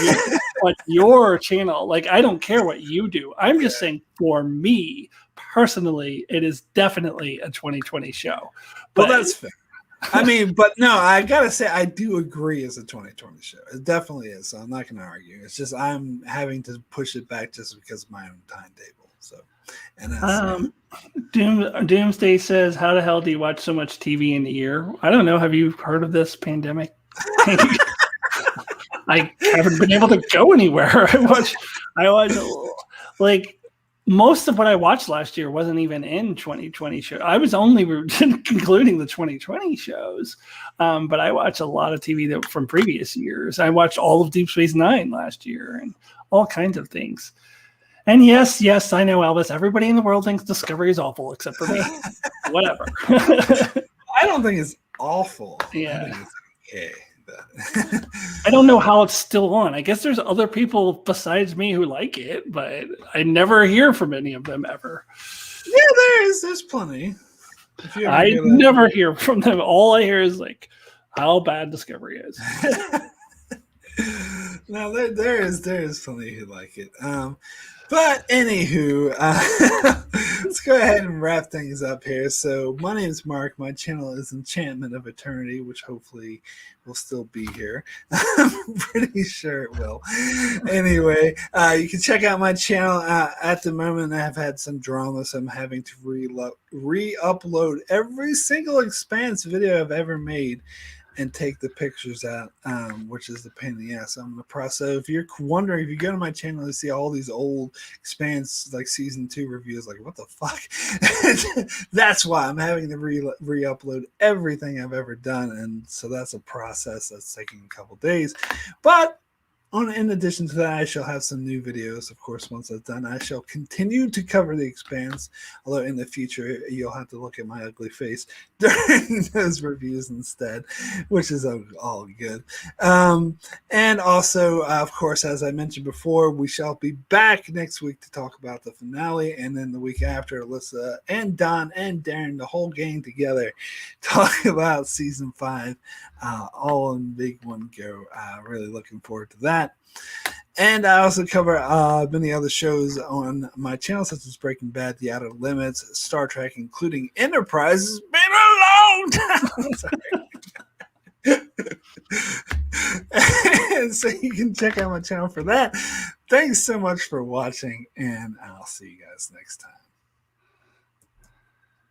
your channel. Like, I don't care what you do. I'm just saying, for me personally, it is definitely a 2020 show. But that's fair. I mean, but no, I gotta say, I do agree it's a 2020 show. It definitely is. So I'm not gonna argue. It's just I'm having to push it back just because of my own timetable. So, and that's Doomsday says, "How the hell do you watch so much TV in a year?" I don't know. Have you heard of this pandemic? I haven't been able to go anywhere. I watch like. Most of what I watched last year wasn't even in 2020 shows. I was only including the 2020 shows, but I watched a lot of TV from previous years. I watched all of Deep Space Nine last year and all kinds of things. And yes, I know, Elvis. Everybody in the world thinks Discovery is awful, except for me. Whatever. I don't think it's awful. Yeah. I think it's okay. I don't know how it's still on. I guess there's other people besides me who like it, but I never hear from any of them ever. Yeah, there's plenty. I never hear from them. All I hear is like how bad Discovery is. No, there is plenty who like it. But anywho, let's go ahead and wrap things up here. So my name is Mark. My channel is Enchantment of Eternity, which hopefully will still be here. I'm pretty sure it will. Anyway, you can check out my channel. At the moment, I have had some drama, so I'm having to re-upload every single Expanse video I've ever made and take the pictures out, which is the pain in the ass. I'm in the process. So if you're wondering, if you go to my channel and see all these old Expanse like season 2 reviews, like what the fuck? That's why I'm having to re-upload everything I've ever done, and so that's a process that's taking a couple days. But In addition to that, I shall have some new videos. Of course, once that's done, I shall continue to cover The Expanse. Although in the future, you'll have to look at my ugly face during those reviews instead, which is all good. And also, of course, as I mentioned before, we shall be back next week to talk about the finale, and then the week after, Alyssa and Don and Darrin, the whole gang together, talk about season 5, all in big one go. Really looking forward to that. And I also cover many other shows on my channel, such as Breaking Bad, The Outer Limits, Star Trek, including Enterprise. It's been a long time. And so you can check out my channel for that. Thanks so much for watching, and I'll see you guys next time.